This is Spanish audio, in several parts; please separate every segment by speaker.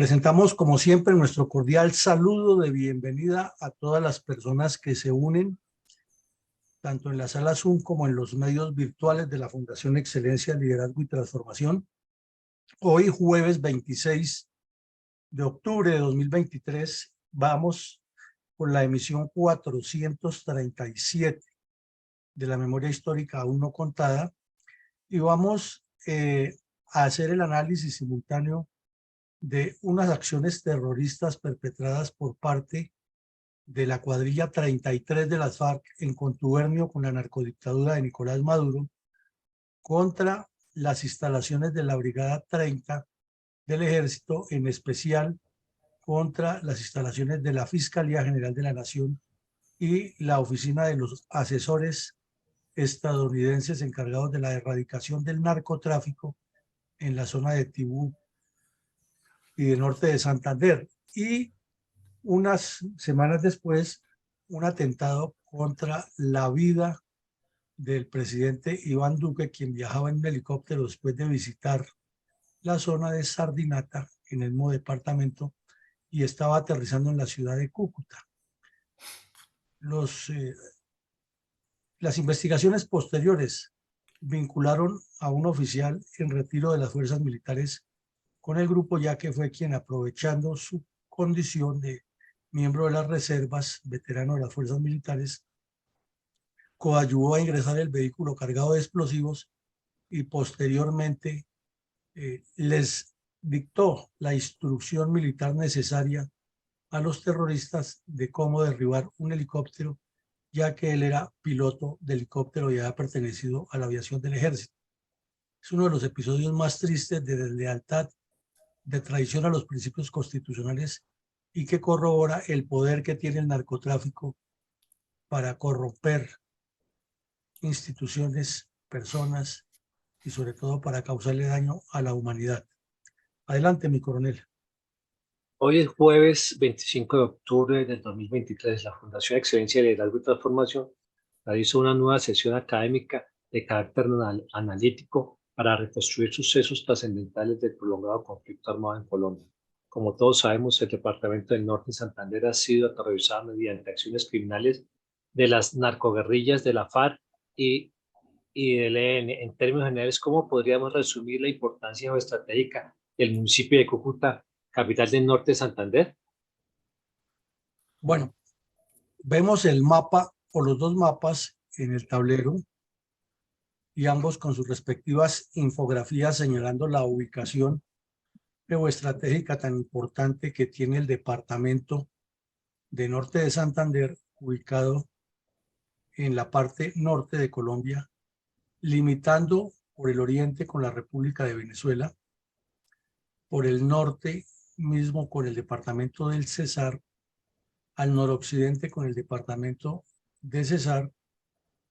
Speaker 1: Presentamos, como siempre, nuestro cordial saludo de bienvenida a todas las personas que se unen, tanto en la sala Zoom como en los medios virtuales de la Fundación Excelencia, Liderazgo y Transformación. Hoy, jueves 26 de octubre de 2023, vamos con la emisión 437 de la memoria histórica aún no contada y vamos a hacer el análisis simultáneo de unas acciones terroristas perpetradas por parte de la cuadrilla 33 de las FARC en contubernio con la narcodictadura de Nicolás Maduro contra las instalaciones de la Brigada 30 del Ejército, en especial contra las instalaciones de la Fiscalía General de la Nación y la Oficina de los Asesores Estadounidenses encargados de la erradicación del narcotráfico en la zona de Tibú y del norte de Santander. Y unas semanas después, un atentado contra la vida del presidente Iván Duque, quien viajaba en un helicóptero después de visitar la zona de Sardinata, en el mismo departamento, y estaba aterrizando en la ciudad de Cúcuta. Las investigaciones posteriores vincularon a un oficial en retiro de las fuerzas militares con el grupo, ya que fue quien, aprovechando su condición de miembro de las reservas, veterano de las fuerzas militares, coadyuvó a ingresar el vehículo cargado de explosivos y posteriormente les dictó la instrucción militar necesaria a los terroristas de cómo derribar un helicóptero, ya que él era piloto de helicóptero y había pertenecido a la aviación del ejército. Es uno de los episodios más tristes de deslealtad, de traición a los principios constitucionales y que corrobora el poder que tiene el narcotráfico para corromper instituciones, personas y sobre todo para causarle daño a la humanidad. Adelante, mi coronel.
Speaker 2: Hoy es jueves 25 de octubre del 2023. La Fundación Excelencia, Liderazgo y Transformación realizó una nueva sesión académica de carácter analítico para reconstruir sucesos trascendentales del prolongado conflicto armado en Colombia. Como todos sabemos, el Departamento del Norte de Santander ha sido aterrorizado mediante acciones criminales de las narcoguerrillas de la FARC y del ELN. En términos generales, ¿cómo podríamos resumir la importancia geoestratégica del municipio de Cúcuta, capital del norte de Santander?
Speaker 1: Bueno, vemos el mapa o los dos mapas en el tablero y ambos con sus respectivas infografías señalando la ubicación geoestratégica tan importante que tiene el departamento de norte de Santander, ubicado en la parte norte de Colombia, limitando por el oriente con la República de Venezuela, por el norte mismo con el departamento del Cesar, al noroccidente con el departamento de Cesar,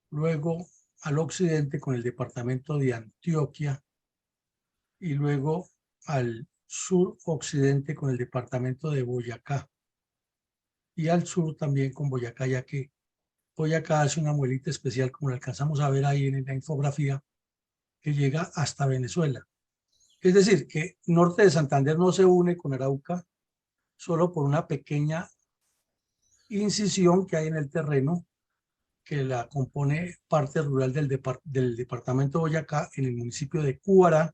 Speaker 1: luego al occidente con el departamento de Antioquia y luego al suroccidente con el departamento de Boyacá y al sur también con Boyacá, ya que Boyacá hace una muelita especial, como la alcanzamos a ver ahí en la infografía, que llega hasta Venezuela. Es decir, que norte de Santander no se une con Arauca solo por una pequeña incisión que hay en el terreno que la compone parte rural del departamento de Boyacá en el municipio de Cuará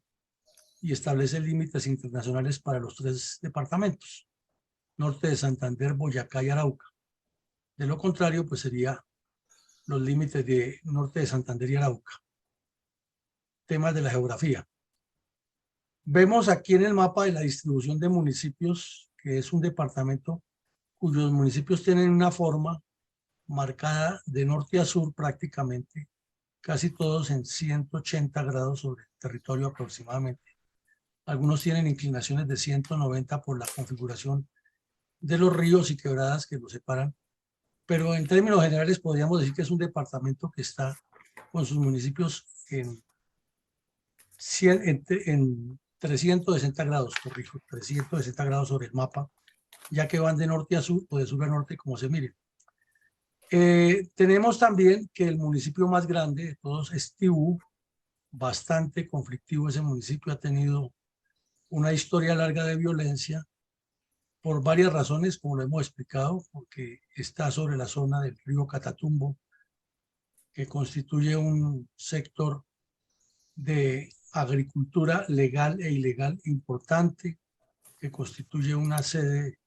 Speaker 1: y establece límites internacionales para los tres departamentos, norte de Santander, Boyacá y Arauca. De lo contrario, pues sería los límites de norte de Santander y Arauca. Temas de la geografía. Vemos aquí en el mapa de la distribución de municipios, que es un departamento cuyos municipios tienen una forma marcada de norte a sur prácticamente, casi todos en 180 grados sobre el territorio aproximadamente. Algunos tienen inclinaciones de 190 por la configuración de los ríos y quebradas que los separan, pero en términos generales podríamos decir que es un departamento que está con sus municipios en 360 grados, corrijo, 360 grados sobre el mapa, ya que van de norte a sur o de sur a norte, como se mire. Tenemos también que el municipio más grande de todos es Tibú, bastante conflictivo ese municipio, ha tenido una historia larga de violencia por varias razones, como lo hemos explicado, porque está sobre la zona del río Catatumbo, que constituye un sector de agricultura legal e ilegal importante, que constituye una sede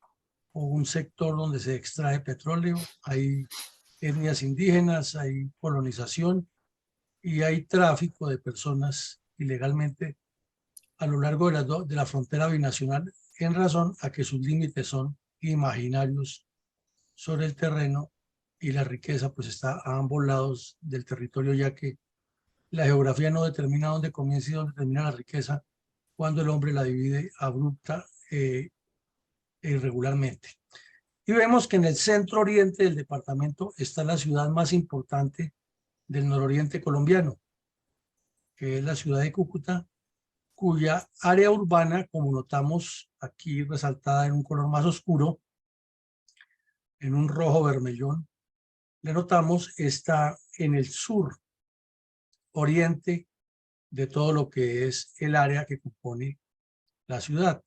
Speaker 1: o un sector donde se extrae petróleo, hay etnias indígenas, hay colonización y hay tráfico de personas ilegalmente a lo largo de la frontera binacional, en razón a que sus límites son imaginarios sobre el terreno y la riqueza pues está a ambos lados del territorio, ya que la geografía no determina dónde comienza y dónde termina la riqueza cuando el hombre la divide abrupta e irregularmente. Y vemos que en el centro oriente del departamento está la ciudad más importante del nororiente colombiano, que es la ciudad de Cúcuta, cuya área urbana, como notamos aquí resaltada en un color más oscuro, en un rojo vermellón, le notamos, está en el sur oriente de todo lo que es el área que compone la ciudad.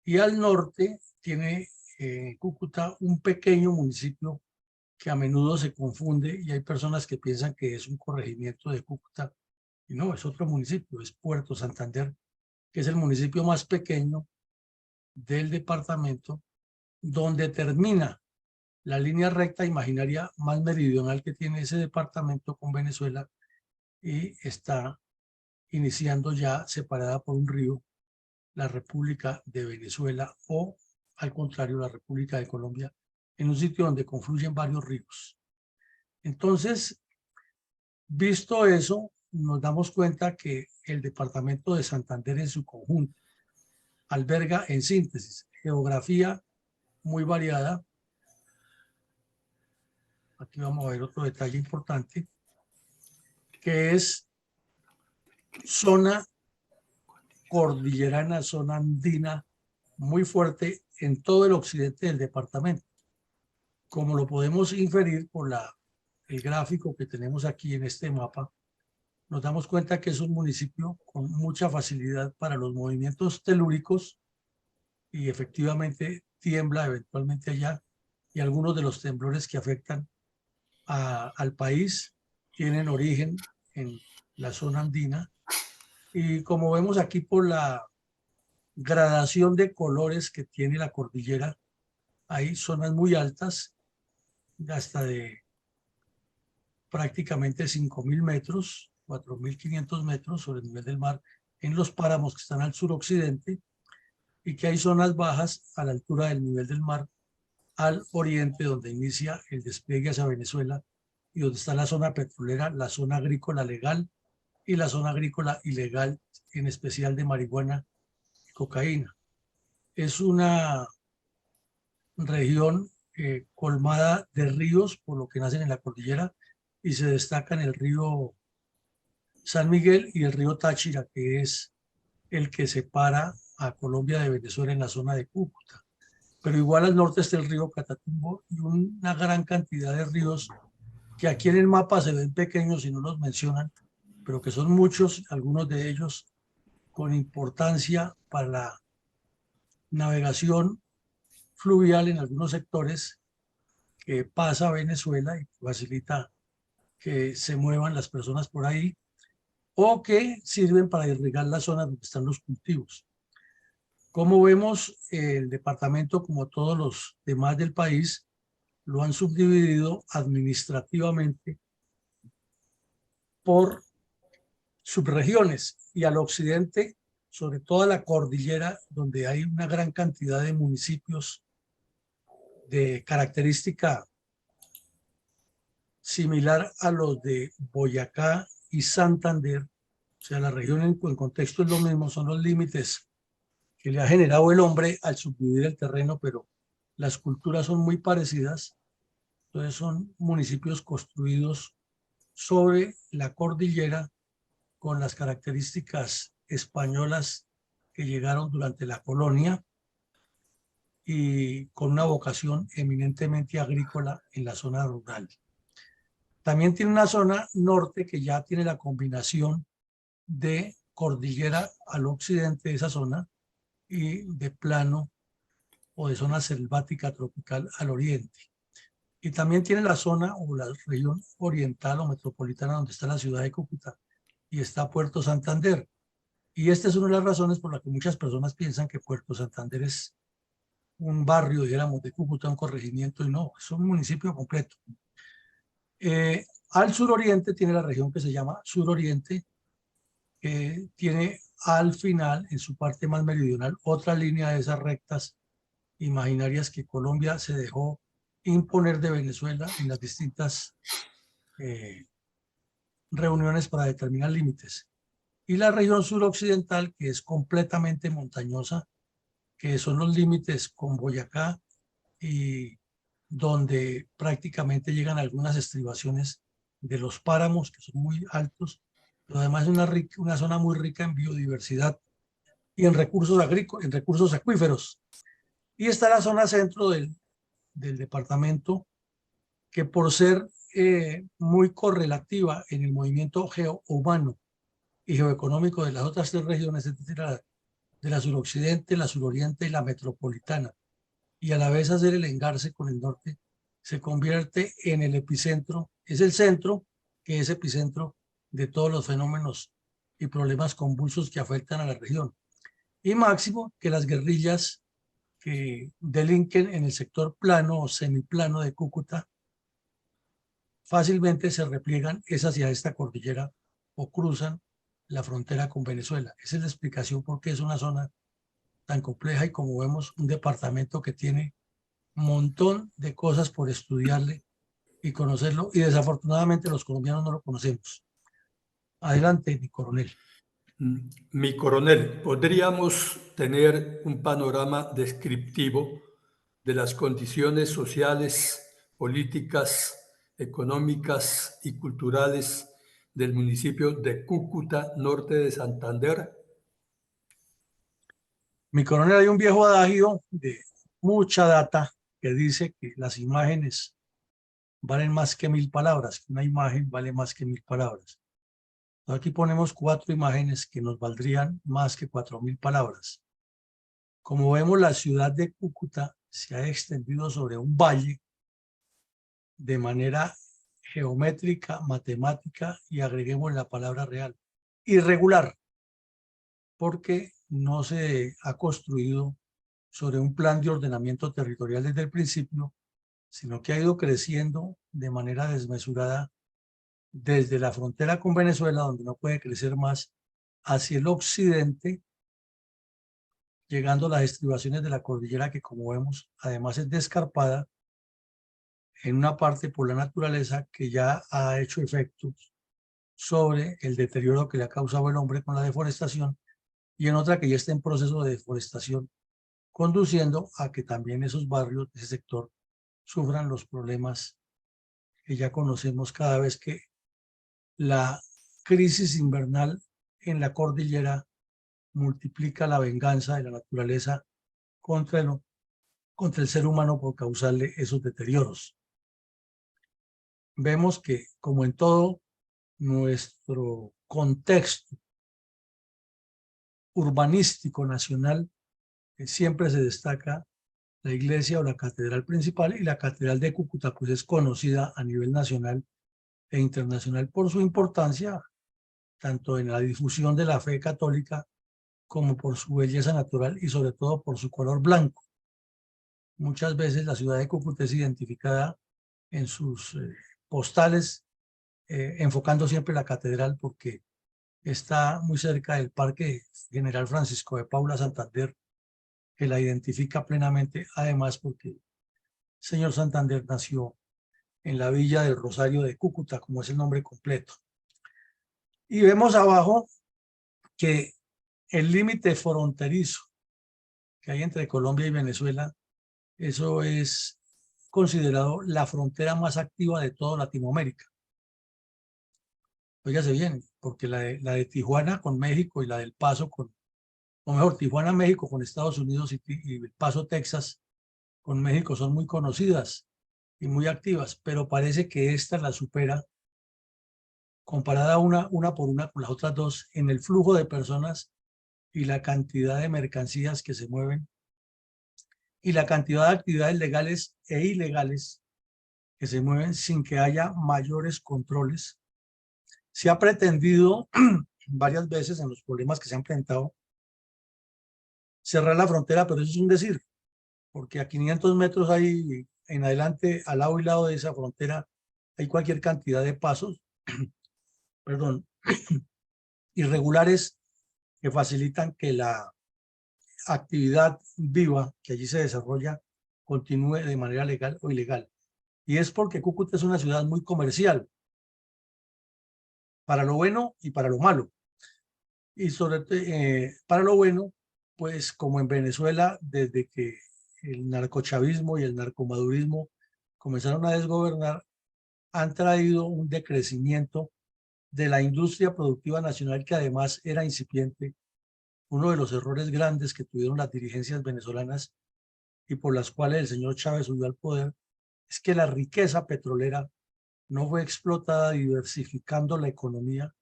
Speaker 1: Y al norte tiene Cúcuta un pequeño municipio que a menudo se confunde y hay personas que piensan que es un corregimiento de Cúcuta y no, es otro municipio, es Puerto Santander, que es el municipio más pequeño del departamento, donde termina la línea recta imaginaria más meridional que tiene ese departamento con Venezuela y está iniciando ya separada por un río la República de Venezuela o al contrario la República de Colombia, en un sitio donde confluyen varios ríos. Entonces, visto eso, nos damos cuenta que el departamento de Santander en su conjunto alberga en síntesis geografía muy variada. Aquí vamos a ver otro detalle importante, que es zona cordillerana, zona andina, muy fuerte en todo el occidente del departamento. Como lo podemos inferir por el gráfico que tenemos aquí en este mapa, nos damos cuenta que es un municipio con mucha facilidad para los movimientos telúricos y efectivamente tiembla eventualmente allá y algunos de los temblores que afectan al país tienen origen en la zona andina y como vemos aquí por la gradación de colores que tiene la cordillera, hay zonas muy altas, hasta de prácticamente 5.000 metros, 4.500 metros sobre el nivel del mar, en los páramos que están al suroccidente, y que hay zonas bajas a la altura del nivel del mar al oriente, donde inicia el despliegue hacia Venezuela y donde está la zona petrolera, la zona agrícola legal y la zona agrícola ilegal, en especial de marihuana y cocaína. Es una región colmada de ríos, por lo que nacen en la cordillera, y se destacan el río San Miguel y el río Táchira, que es el que separa a Colombia de Venezuela en la zona de Cúcuta. Pero igual al norte está el río Catatumbo y una gran cantidad de ríos que aquí en el mapa se ven pequeños y no los mencionan, pero que son muchos, algunos de ellos con importancia para la navegación fluvial en algunos sectores que pasa a Venezuela y facilita que se muevan las personas por ahí o que sirven para irrigar la zona donde están los cultivos. Como vemos, el departamento, como todos los demás del país, lo han subdividido administrativamente por subregiones y al occidente, sobre toda la cordillera, donde hay una gran cantidad de municipios de característica similar a los de Boyacá y Santander. O sea, la región en contexto es lo mismo, son los límites que le ha generado el hombre al subdividir el terreno, pero las culturas son muy parecidas. Entonces son municipios construidos sobre la cordillera con las características españolas que llegaron durante la colonia y con una vocación eminentemente agrícola en la zona rural. También tiene una zona norte que ya tiene la combinación de cordillera al occidente de esa zona y de plano o de zona selvática tropical al oriente. Y también tiene la zona o la región oriental o metropolitana donde está la ciudad de Cúcuta y está Puerto Santander. Y esta es una de las razones por las que muchas personas piensan que Puerto Santander es un barrio, dijéramos, de Cúcuta, un corregimiento, y no, es un municipio completo. Al suroriente tiene la región que se llama suroriente, que tiene al final, en su parte más meridional, otra línea de esas rectas imaginarias que Colombia se dejó imponer de Venezuela en las distintas reuniones para determinar límites. Y la región suroccidental, que es completamente montañosa, que son los límites con Boyacá y donde prácticamente llegan algunas estribaciones de los páramos, que son muy altos, pero además es una zona muy rica en biodiversidad y en recursos agrícolas, en recursos acuíferos. Y está la zona centro del departamento, que por ser muy correlativa en el movimiento geohumano y geoeconómico de las otras tres regiones, es decir, de la suroccidente, la suroriente y la metropolitana, y a la vez hacer el engarce con el norte, se convierte en el epicentro, es el centro que es epicentro de todos los fenómenos y problemas convulsos que afectan a la región. Y máximo que las guerrillas que delinquen en el sector plano o semiplano de Cúcuta fácilmente se repliegan es hacia esta cordillera o cruzan la frontera con Venezuela. Esa es la explicación por qué es una zona tan compleja y, como vemos, un departamento que tiene un montón de cosas por estudiarle y conocerlo, y desafortunadamente los colombianos no lo conocemos. Adelante, mi coronel.
Speaker 3: Mi coronel, ¿podríamos tener un panorama descriptivo de las condiciones sociales, políticas, económicas y culturales del municipio de Cúcuta, norte de Santander?
Speaker 1: Mi coronel, hay un viejo adagio de mucha data que dice que las imágenes valen más que 1000 palabras, que una imagen vale más que 1000 palabras. Aquí ponemos 4 imágenes que nos valdrían más que 4000 palabras. Como vemos, la ciudad de Cúcuta se ha extendido sobre un valle de manera geométrica, matemática, y agreguemos la palabra real, irregular, porque no se ha construido sobre un plan de ordenamiento territorial desde el principio, sino que ha ido creciendo de manera desmesurada desde la frontera con Venezuela, donde no puede crecer más, hacia el occidente, llegando a las estribaciones de la cordillera, que, como vemos, además es descarpada en una parte por la naturaleza que ya ha hecho efectos sobre el deterioro que le ha causado el hombre con la deforestación, y en otra que ya está en proceso de deforestación, conduciendo a que también esos barrios de ese sector sufran los problemas que ya conocemos cada vez que la crisis invernal en la cordillera multiplica la venganza de la naturaleza contra el ser humano por causarle esos deterioros. Vemos que, como en todo nuestro contexto urbanístico nacional, siempre se destaca la iglesia o la catedral principal, y la catedral de Cúcuta pues es conocida a nivel nacional e internacional por su importancia, tanto en la difusión de la fe católica como por su belleza natural y sobre todo por su color blanco. Muchas veces la ciudad de Cúcuta es identificada en sus postales enfocando siempre la catedral, porque está muy cerca del Parque General Francisco de Paula Santander, que la identifica plenamente, además porque el señor Santander nació en la villa del Rosario de Cúcuta, como es el nombre completo. Y vemos abajo que el límite fronterizo que hay entre Colombia y Venezuela, eso es considerado la frontera más activa de toda Latinoamérica. Óigase bien, porque la de Tijuana con México y la del Paso con, o mejor, Tijuana, México con Estados Unidos y El Paso, Texas con México son muy conocidas y muy activas, pero parece que esta la supera comparada una por una con las otras dos en el flujo de personas y la cantidad de mercancías que se mueven y la cantidad de actividades legales e ilegales que se mueven sin que haya mayores controles. Se ha pretendido varias veces en los problemas que se han presentado cerrar la frontera, pero eso es un decir, porque a 500 metros hay en adelante, al lado y lado de esa frontera, hay cualquier cantidad de pasos, perdón, irregulares que facilitan que la actividad viva que allí se desarrolla continúe de manera legal o ilegal. Y es porque Cúcuta es una ciudad muy comercial, para lo bueno y para lo malo. Y sobre todo, para lo bueno, pues como en Venezuela, desde que el narcochavismo y el narcomadurismo comenzaron a desgobernar, han traído un decrecimiento de la industria productiva nacional que además era incipiente. Uno de los errores grandes que tuvieron las dirigencias venezolanas y por las cuales el señor Chávez subió al poder es que la riqueza petrolera no fue explotada diversificando la economía,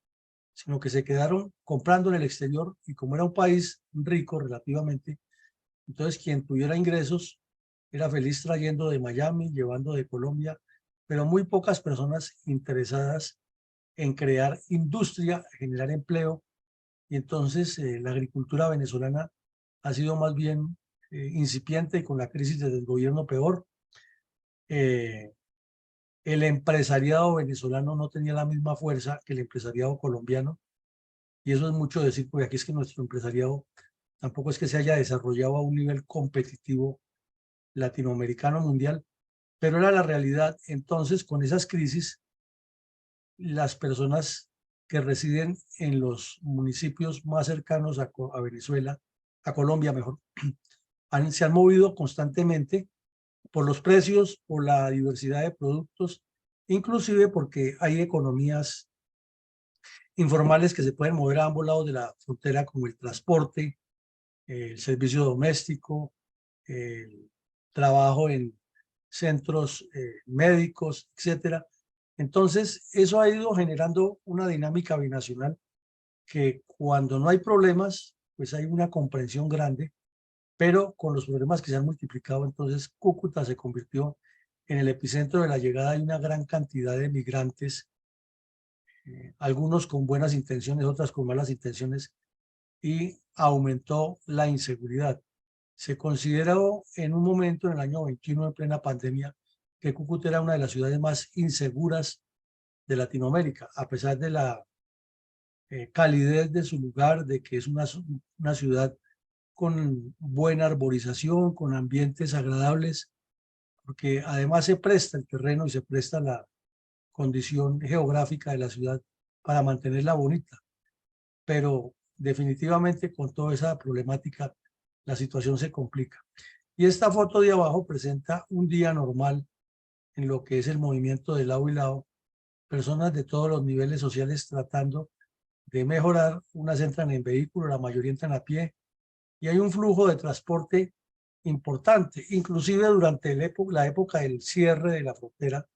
Speaker 1: sino que se quedaron comprando en el exterior y como era un país rico relativamente, entonces quien tuviera ingresos era feliz trayendo de Miami, llevando de Colombia, pero muy pocas personas interesadas en crear industria, generar empleo, y entonces la agricultura venezolana ha sido más bien incipiente y con la crisis del gobierno peor. El empresariado venezolano no tenía la misma fuerza que el empresariado colombiano, y eso es mucho decir, porque aquí es que nuestro empresariado tampoco es que se haya desarrollado a un nivel competitivo latinoamericano mundial, pero era la realidad. Entonces, con esas crisis, las personas que residen en los municipios más cercanos a Venezuela, a Colombia mejor, se han movido constantemente por los precios, por la diversidad de productos, inclusive porque hay economías informales que se pueden mover a ambos lados de la frontera, como el transporte, el servicio doméstico, el trabajo en centros médicos, etcétera. Entonces, eso ha ido generando una dinámica binacional que cuando no hay problemas, pues hay una comprensión grande, pero con los problemas que se han multiplicado, entonces Cúcuta se convirtió en el epicentro de la llegada de una gran cantidad de migrantes, algunos con buenas intenciones, otras con malas intenciones, y aumentó la inseguridad. Se consideró en un momento, en el año 21, en plena pandemia, que Cúcuta era una de las ciudades más inseguras de Latinoamérica, a pesar de la calidez de su lugar, de que es una ciudad con buena arborización, con ambientes agradables, porque además se presta el terreno y se presta la condición geográfica de la ciudad para mantenerla bonita. Pero definitivamente con toda esa problemática la situación se complica. Y esta foto de abajo presenta un día normal en lo que es el movimiento de lado y lado, personas de todos los niveles sociales tratando de mejorar. Unas entran en vehículo, la mayoría entran a pie, y hay un flujo de transporte importante, inclusive durante la época del cierre de la frontera,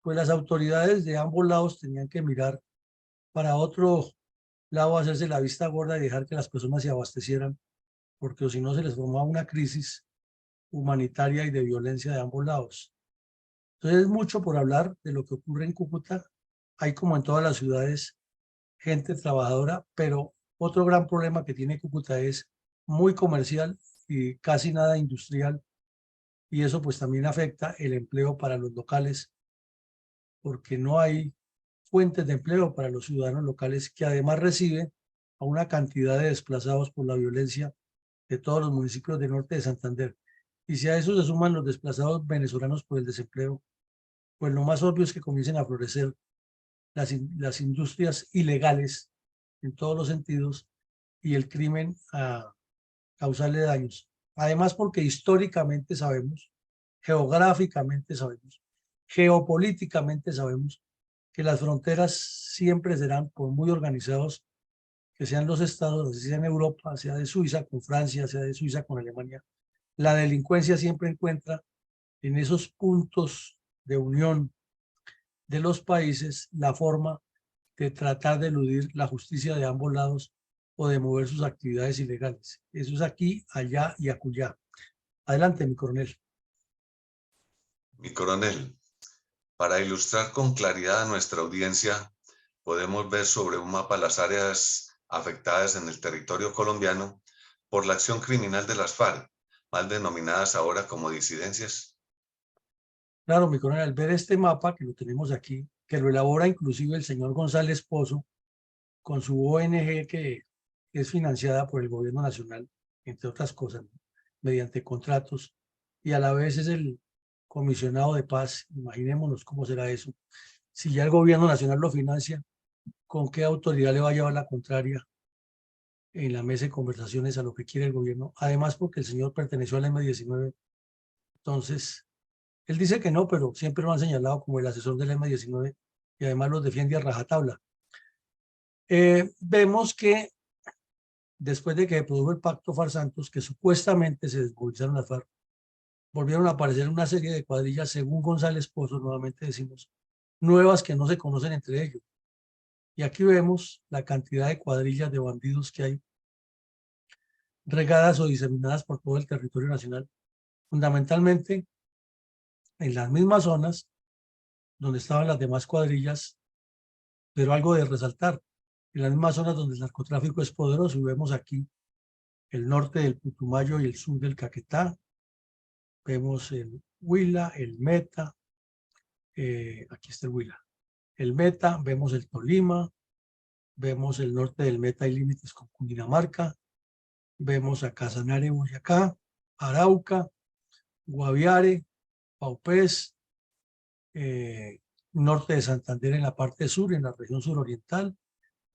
Speaker 1: pues las autoridades de ambos lados tenían que mirar para otro lado, hacerse la vista gorda y dejar que las personas se abastecieran, porque si no se les formaba una crisis humanitaria y de violencia de ambos lados. Entonces es mucho por hablar de lo que ocurre en Cúcuta. Hay, como en todas las ciudades, gente trabajadora, pero otro gran problema que tiene Cúcuta es muy comercial y casi nada industrial, y eso pues también afecta el empleo para los locales, porque no hay fuentes de empleo para los ciudadanos locales, que además reciben a una cantidad de desplazados por la violencia de todos los municipios del norte de Santander. Y si a eso se suman los desplazados venezolanos por el desempleo, pues lo más obvio es que comiencen a florecer las industrias ilegales en todos los sentidos y el crimen a causarle daños. Además, porque históricamente sabemos, geográficamente sabemos, geopolíticamente sabemos que las fronteras siempre serán, por muy organizados que sean los estados, así sea en Europa, sea de Suiza con Francia, sea de Suiza con Alemania, la delincuencia siempre encuentra en esos puntos de unión de los países la forma de tratar de eludir la justicia de ambos lados o de mover sus actividades ilegales. Eso es aquí, allá y acullá. Adelante, mi coronel.
Speaker 4: Mi coronel, para ilustrar con claridad a nuestra audiencia, podemos ver sobre un mapa las áreas afectadas en el territorio colombiano por la acción criminal de las FARC, mal denominadas ahora como disidencias.
Speaker 1: Claro, mi coronel, al ver este mapa que lo tenemos aquí, que lo elabora inclusive el señor González Pozo, con su ONG que es financiada por el gobierno nacional, entre otras cosas, mediante contratos, y a la vez es el comisionado de paz. Imaginémonos cómo será eso. Si ya el gobierno nacional lo financia, ¿con qué autoridad le va a llevar la contraria en la mesa de conversaciones a lo que quiere el gobierno? Además, porque el señor perteneció al M-19, entonces, él dice que no, pero siempre lo han señalado como el asesor del M-19 y además los defiende a rajatabla. Vemos que después de que se produjo el pacto FARC-Santos, que supuestamente se desmovilizaron las FARC, volvieron a aparecer una serie de cuadrillas, según González Pozo, nuevamente decimos, nuevas que no se conocen entre ellos. Y aquí vemos la cantidad de cuadrillas de bandidos que hay regadas o diseminadas por todo el territorio nacional, fundamentalmente en las mismas zonas donde estaban las demás cuadrillas, pero algo de resaltar, en las mismas zonas donde el narcotráfico es poderoso, y vemos aquí el norte del Putumayo y el sur del Caquetá, vemos el Huila, el Meta, aquí está el Huila, el Meta, vemos el Tolima, vemos el norte del Meta y límites con Cundinamarca, vemos a Casanare, Boyacá, Arauca, Guaviare, Paupés, norte de Santander en la parte sur, en la región suroriental,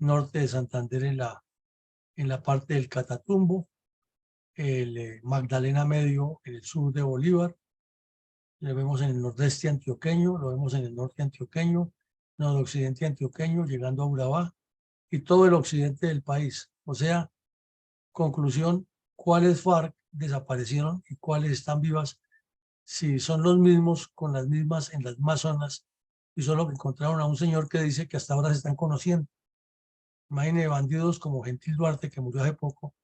Speaker 1: norte de Santander en la parte del Catatumbo, el Magdalena Medio en el sur de Bolívar, lo vemos en el nordeste antioqueño, lo vemos en el norte antioqueño, noroccidente antioqueño, llegando a Urabá, y todo el occidente del país. O sea, conclusión, ¿cuáles FARC desaparecieron y cuáles están vivas? Si son los mismos, con las mismas, en las mismas zonas, y solo encontraron a un señor que dice que hasta ahora se están conociendo. Imagine bandidos como Gentil Duarte, que murió hace poco,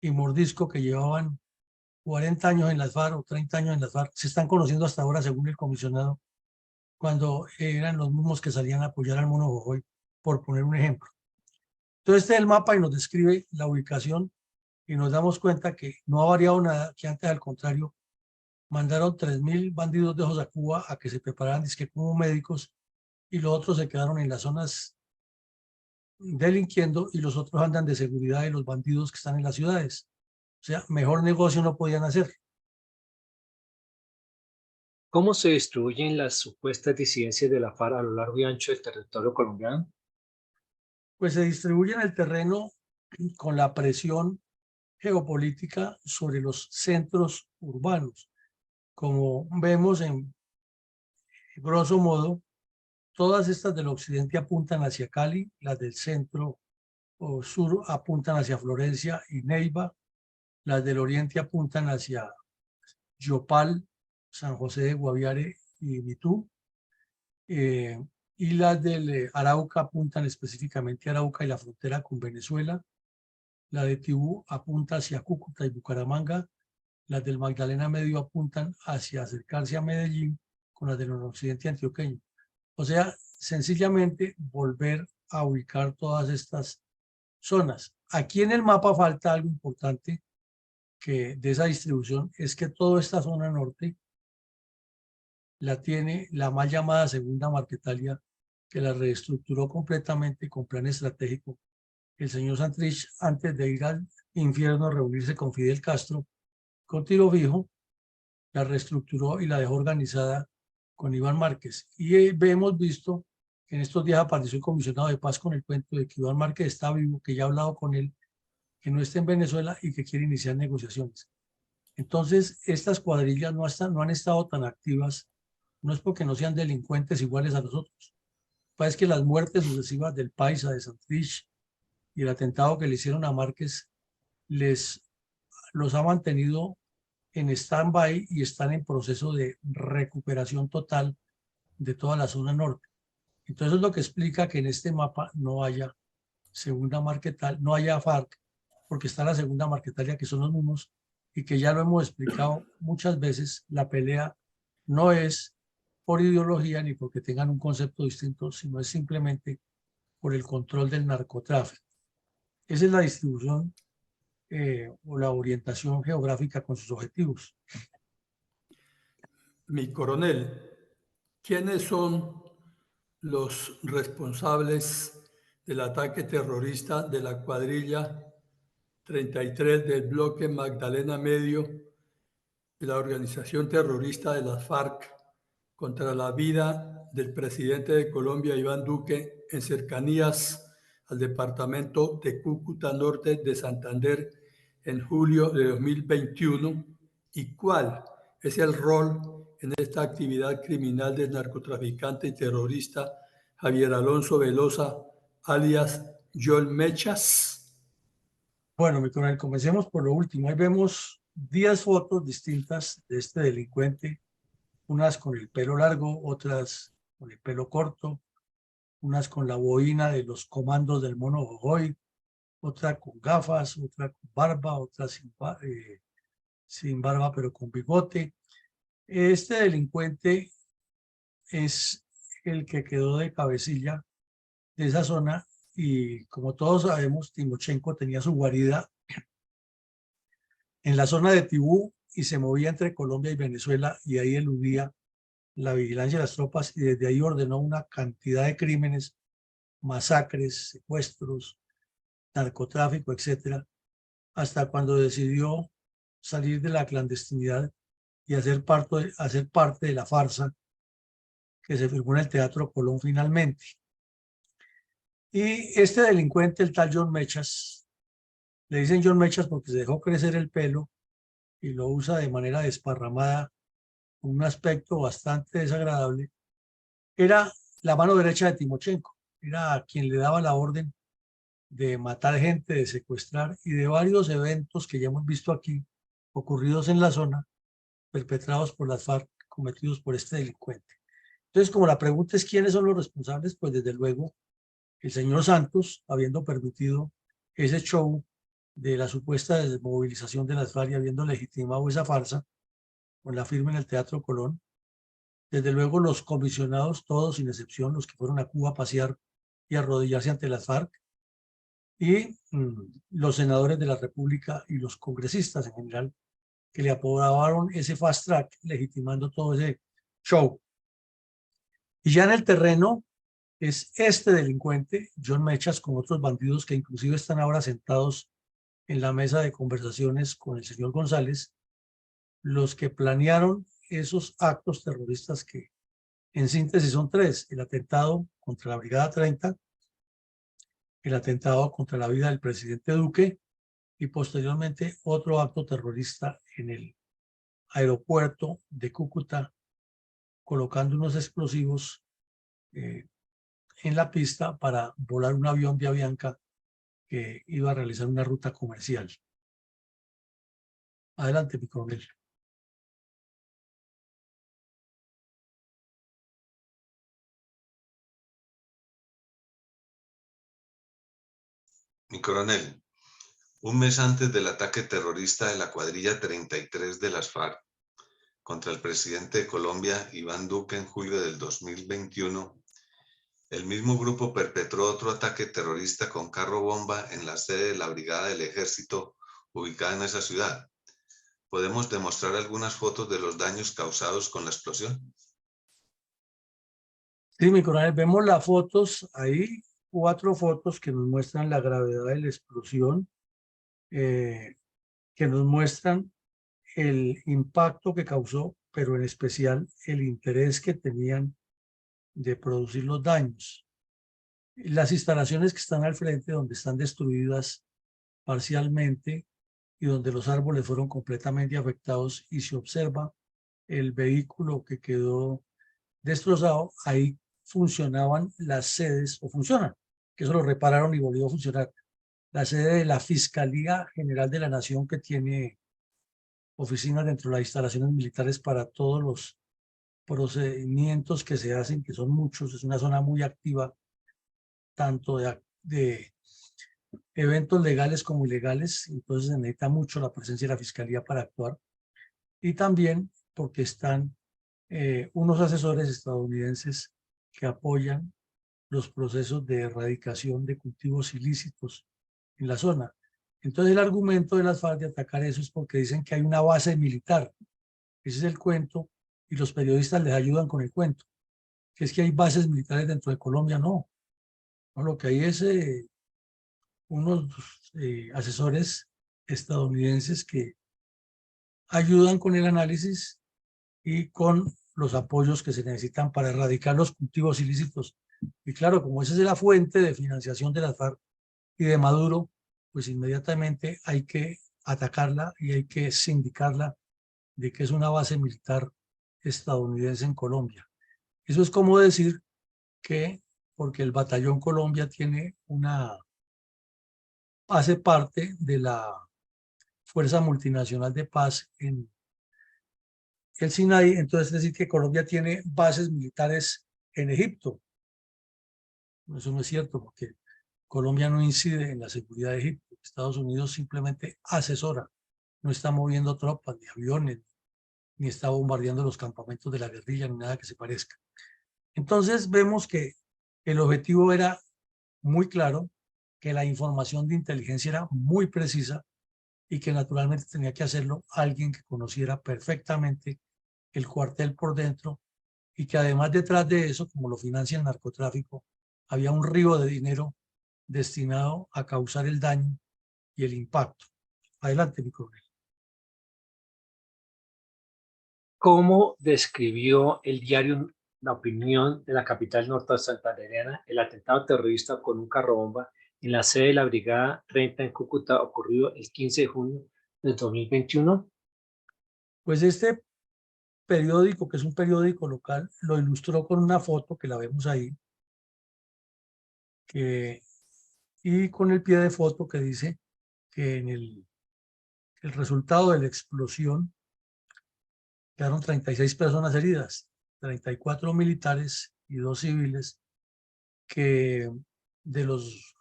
Speaker 1: y Mordisco, que llevaban 40 años en las FARC o 30 años en las FARC, se están conociendo hasta ahora, según el comisionado, cuando eran los mismos que salían a apoyar al Mono Jojoy, por poner un ejemplo. Entonces, este es el mapa y nos describe la ubicación y nos damos cuenta que no ha variado nada, que antes, al contrario, mandaron 3.000 bandidos de Josacuba a que se prepararan dizque como médicos, y los otros se quedaron en las zonas delinquiendo, y los otros andan de seguridad de los bandidos que están en las ciudades. O sea, mejor negocio no podían hacer.
Speaker 2: ¿Cómo se distribuyen las supuestas disidencias de la FARC a lo largo y ancho del territorio colombiano?
Speaker 1: Pues se distribuyen el terreno con la presión geopolítica sobre los centros urbanos. Como vemos, en grosso modo, todas estas del occidente apuntan hacia Cali, las del centro o sur apuntan hacia Florencia y Neiva, las del oriente apuntan hacia Yopal, San José de Guaviare y Mitú, y las del Arauca apuntan específicamente a Arauca y la frontera con Venezuela, la de Tibú apunta hacia Cúcuta y Bucaramanga, las del Magdalena Medio apuntan hacia acercarse a Medellín con las del noroccidente antioqueño. O sea, sencillamente volver a ubicar todas estas zonas. Aquí en el mapa falta algo importante que de esa distribución, es que toda esta zona norte la tiene la mal llamada Segunda Marquetalia, que la reestructuró completamente con plan estratégico el señor Santrich antes de ir al infierno a reunirse con Fidel Castro, con tiro fijo, la reestructuró y la dejó organizada con Iván Márquez. Y hemos visto que en estos días apareció el comisionado de paz con el cuento de que Iván Márquez está vivo, que ya ha hablado con él, que no está en Venezuela y que quiere iniciar negociaciones. Entonces, estas cuadrillas no han estado tan activas, no es porque no sean delincuentes iguales a los otros. Es que las muertes sucesivas del Paisa, de Santrich, y el atentado que le hicieron a Márquez los ha mantenido en stand-by y están en proceso de recuperación total de toda la zona norte. Entonces, es lo que explica que en este mapa no haya Segunda Marquetalia, no haya FARC, porque está la Segunda Marquetalia, que son los mismos y que ya lo hemos explicado muchas veces, la pelea no es por ideología ni porque tengan un concepto distinto, sino es simplemente por el control del narcotráfico. Esa es la distribución o la orientación geográfica con sus objetivos.
Speaker 3: Mi coronel, ¿quiénes son los responsables del ataque terrorista de la cuadrilla 33 del bloque Magdalena Medio de la organización terrorista de las FARC contra la vida del presidente de Colombia, Iván Duque, en cercanías al departamento de Cúcuta Norte de Santander en julio de 2021? ¿Y cuál es el rol en esta actividad criminal del narcotraficante y terrorista Javier Alonso Velosa, alias John Mechas?
Speaker 1: Bueno, mi coronel, comencemos por lo último. Ahí vemos 10 fotos distintas de este delincuente, unas con el pelo largo, otras con el pelo corto, unas con la boina de los comandos del mono Jojoy, otra con gafas, otra con barba, otra sin barba pero con bigote. Este delincuente es el que quedó de cabecilla de esa zona y como todos sabemos, Timochenko tenía su guarida en la zona de Tibú y se movía entre Colombia y Venezuela y ahí eludía la vigilancia de las tropas y desde ahí ordenó una cantidad de crímenes, masacres, secuestros, narcotráfico, etcétera, hasta cuando decidió salir de la clandestinidad y hacer parte de la farsa que se filmó en el Teatro Colón finalmente. Y este delincuente, el tal John Mechas, le dicen John Mechas porque se dejó crecer el pelo y lo usa de manera desparramada, con un aspecto bastante desagradable, era la mano derecha de Timochenko, era quien le daba la orden de matar gente, de secuestrar y de varios eventos que ya hemos visto aquí, ocurridos en la zona, perpetrados por las FARC, cometidos por este delincuente. Entonces, como la pregunta es quiénes son los responsables, pues desde luego el señor Santos, habiendo permitido ese show de la supuesta desmovilización de las FARC y habiendo legitimado esa farsa con la firma en el Teatro Colón. Desde luego los comisionados, todos sin excepción, los que fueron a Cuba a pasear y a arrodillarse ante las FARC, y los senadores de la República y los congresistas en general, que le aprobaron ese fast track, legitimando todo ese show. Y ya en el terreno es este delincuente, John Mechas, con otros bandidos que inclusive están ahora sentados en la mesa de conversaciones con el señor González, los que planearon esos actos terroristas que en síntesis son 3: el atentado contra la Brigada 30, el atentado contra la vida del presidente Duque y posteriormente otro acto terrorista en el aeropuerto de Cúcuta, colocando unos explosivos en la pista para volar un avión de Avianca que iba a realizar una ruta comercial. Adelante, mi coronel.
Speaker 4: Mi coronel, un mes antes del ataque terrorista de la cuadrilla 33 de las FARC contra el presidente de Colombia, Iván Duque, en julio del 2021, el mismo grupo perpetró otro ataque terrorista con carro bomba en la sede de la Brigada del Ejército ubicada en esa ciudad. ¿Podemos demostrar algunas fotos de los daños causados con la explosión?
Speaker 1: Sí, mi coronel, vemos las fotos ahí, 4 fotos que nos muestran la gravedad de la explosión, que nos muestran el impacto que causó, pero en especial el interés que tenían de producir los daños. Las instalaciones que están al frente, donde están destruidas parcialmente y donde los árboles fueron completamente afectados y se observa el vehículo que quedó destrozado, ahí funcionaban las sedes, o funcionan, que eso lo repararon y volvió a funcionar, la sede de la Fiscalía General de la Nación, que tiene oficinas dentro de las instalaciones militares para todos los procedimientos que se hacen, que son muchos. Es una zona muy activa, tanto de eventos legales como ilegales, entonces se necesita mucho la presencia de la Fiscalía para actuar, y también porque están unos asesores estadounidenses que apoyan los procesos de erradicación de cultivos ilícitos en la zona. Entonces el argumento de las FARC de atacar eso es porque dicen que hay una base militar. Ese es el cuento y los periodistas les ayudan con el cuento. Que es que hay bases militares dentro de Colombia, no. No, lo que hay es unos asesores estadounidenses que ayudan con el análisis y con los apoyos que se necesitan para erradicar los cultivos ilícitos. Y claro, como esa es la fuente de financiación de las FARC y de Maduro, pues inmediatamente hay que atacarla y hay que sindicarla de que es una base militar estadounidense en Colombia. Eso es como decir que porque el Batallón Colombia hace parte de la Fuerza Multinacional de Paz en el Sinaí, entonces es decir que Colombia tiene bases militares en Egipto. Eso no es cierto, porque Colombia no incide en la seguridad de Egipto. Estados Unidos simplemente asesora, no está moviendo tropas, ni aviones, ni está bombardeando los campamentos de la guerrilla, ni nada que se parezca. Entonces vemos que el objetivo era muy claro, que la información de inteligencia era muy precisa y que naturalmente tenía que hacerlo alguien que conociera perfectamente el cuartel por dentro y que además detrás de eso, como lo financia el narcotráfico, había un río de dinero destinado a causar el daño y el impacto. Adelante, mi coronel.
Speaker 2: ¿Cómo describió el diario La Opinión de la capital norte-santandereana el atentado terrorista con un carrobomba en la sede de la Brigada 30 en Cúcuta ocurrido el 15 de junio del 2021?
Speaker 1: Pues este periódico, que es un periódico local, lo ilustró con una foto que la vemos ahí, y con el pie de foto que dice que en el resultado de la explosión quedaron 36 personas heridas, 34 militares y 2 civiles, que de los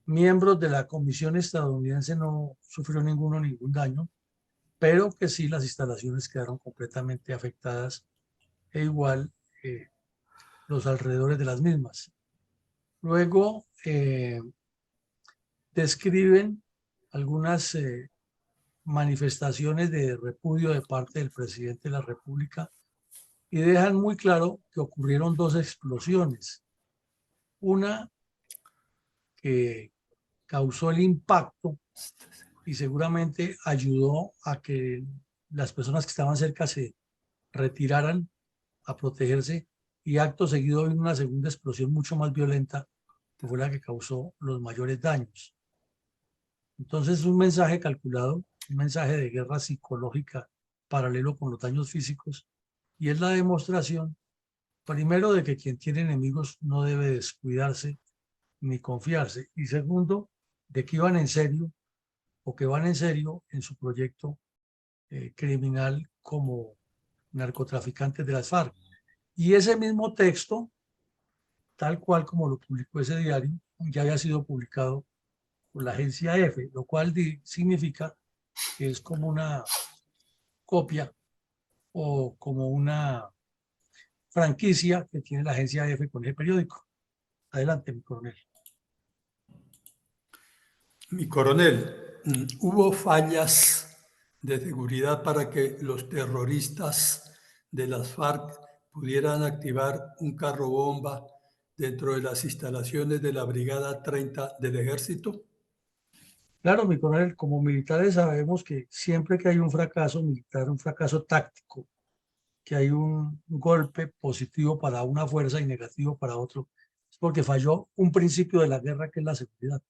Speaker 1: miembros de la comisión estadounidense no sufrió ningún daño, pero que sí las instalaciones quedaron completamente afectadas e igual los alrededores de las mismas. Luego describen algunas manifestaciones de repudio de parte del presidente de la República y dejan muy claro que ocurrieron 2 explosiones. Una que causó el impacto y seguramente ayudó a que las personas que estaban cerca se retiraran a protegerse, y acto seguido vino una segunda explosión mucho más violenta que fue la que causó los mayores daños. Entonces es un mensaje calculado, un mensaje de guerra psicológica paralelo con los daños físicos, y es la demostración, primero, de que quien tiene enemigos no debe descuidarse ni confiarse, y segundo, de que iban en serio o que van en serio en su proyecto criminal como narcotraficantes de las FARC. Y ese mismo texto, tal cual como lo publicó ese diario, ya había sido publicado por la agencia EFE, lo cual significa que es como una copia o como una franquicia que tiene la agencia EFE con ese periódico. Adelante, mi coronel.
Speaker 3: Mi coronel, ¿hubo fallas de seguridad para que los terroristas de las FARC pudieran activar un carro bomba dentro de las instalaciones de la Brigada 30 del Ejército?
Speaker 1: Claro, mi coronel, como militares sabemos que siempre que hay un fracaso militar, un fracaso táctico, que hay un golpe positivo para una fuerza y negativo para otro, es porque falló un principio de la guerra, que es la seguridad.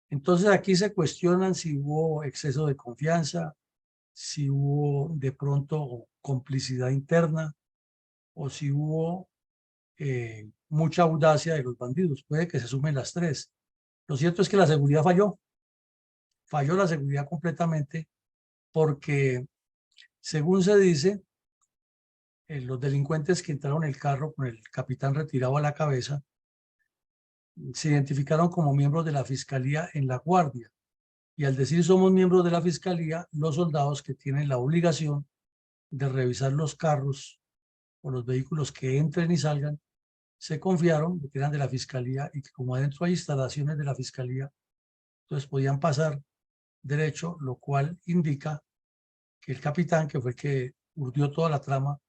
Speaker 1: Entonces aquí se cuestionan si hubo exceso de confianza, si hubo de pronto complicidad interna o si hubo mucha audacia de los bandidos. Puede que se sumen las tres. Lo cierto es que la seguridad falló la seguridad completamente, porque según se dice, los delincuentes que entraron en el carro con el capitán retirado a la cabeza se identificaron como miembros de la Fiscalía en la Guardia. Y al decir somos miembros de la Fiscalía, los soldados que tienen la obligación de revisar los carros o los vehículos que entren y salgan, se confiaron de que eran de la Fiscalía y que como adentro hay instalaciones de la Fiscalía, entonces podían pasar derecho, lo cual indica que el capitán, que fue el que urdió toda la trama,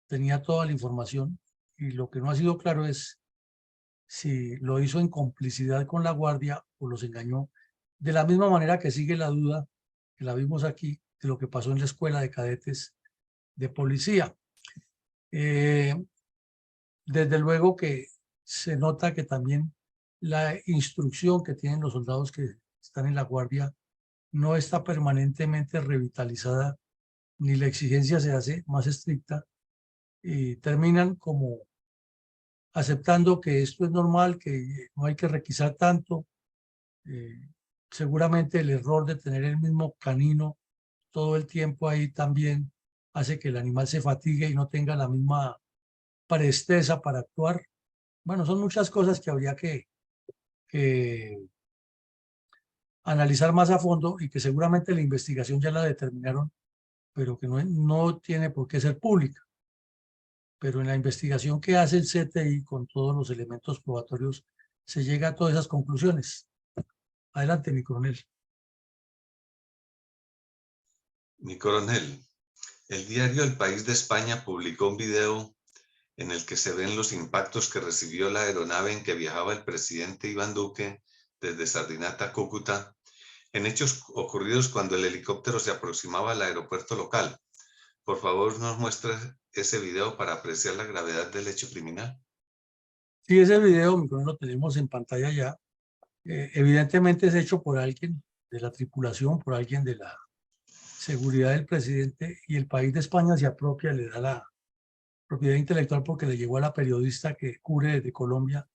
Speaker 1: tenía toda la información, y lo que no ha sido claro es si lo hizo en complicidad con la Guardia o los engañó, de la misma manera que sigue la duda, que la vimos aquí, de lo que pasó en la escuela de cadetes de policía. Desde luego que se nota que también la instrucción que tienen los soldados que están en la Guardia no está permanentemente revitalizada, ni la exigencia se hace más estricta, y terminan como aceptando que esto es normal, que no hay que requisar tanto. Seguramente el error de tener el mismo canino todo el tiempo ahí también hace que el animal se fatigue y no tenga la misma presteza para actuar. Bueno, son muchas cosas que habría que analizar más a fondo y que seguramente la investigación ya la determinaron, pero que no tiene por qué ser pública. Pero en la investigación que hace el CTI con todos los elementos probatorios se llega a todas esas conclusiones. Adelante, mi coronel.
Speaker 4: Mi coronel, el diario El País de España publicó un video en el que se ven los impactos que recibió la aeronave en que viajaba el presidente Iván Duque desde Sardinata a Cúcuta, en hechos ocurridos cuando el helicóptero se aproximaba al aeropuerto local. Por favor, nos muestre ese video para apreciar la gravedad del hecho criminal.
Speaker 1: Sí, ese video, mi coronel, lo tenemos en pantalla ya. Evidentemente es hecho por alguien de la tripulación, por alguien de la seguridad del presidente, y El País de España se apropia, le da la propiedad intelectual porque le llegó a la periodista que cubre desde Colombia,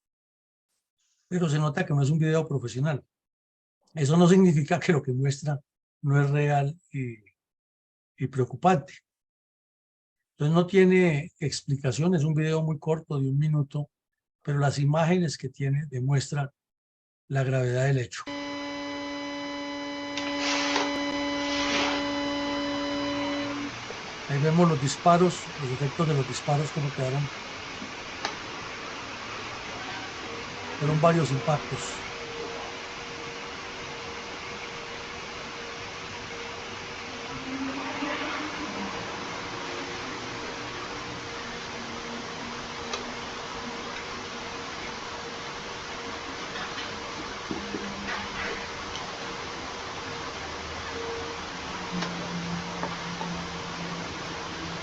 Speaker 1: pero se nota que no es un video profesional. Eso no significa que lo que muestra no es real y preocupante. Entonces no tiene explicación, es un video muy corto de 1 minuto, pero las imágenes que tiene demuestran la gravedad del hecho. Ahí vemos los disparos, los efectos de los disparos, cómo quedaron. Fueron varios impactos.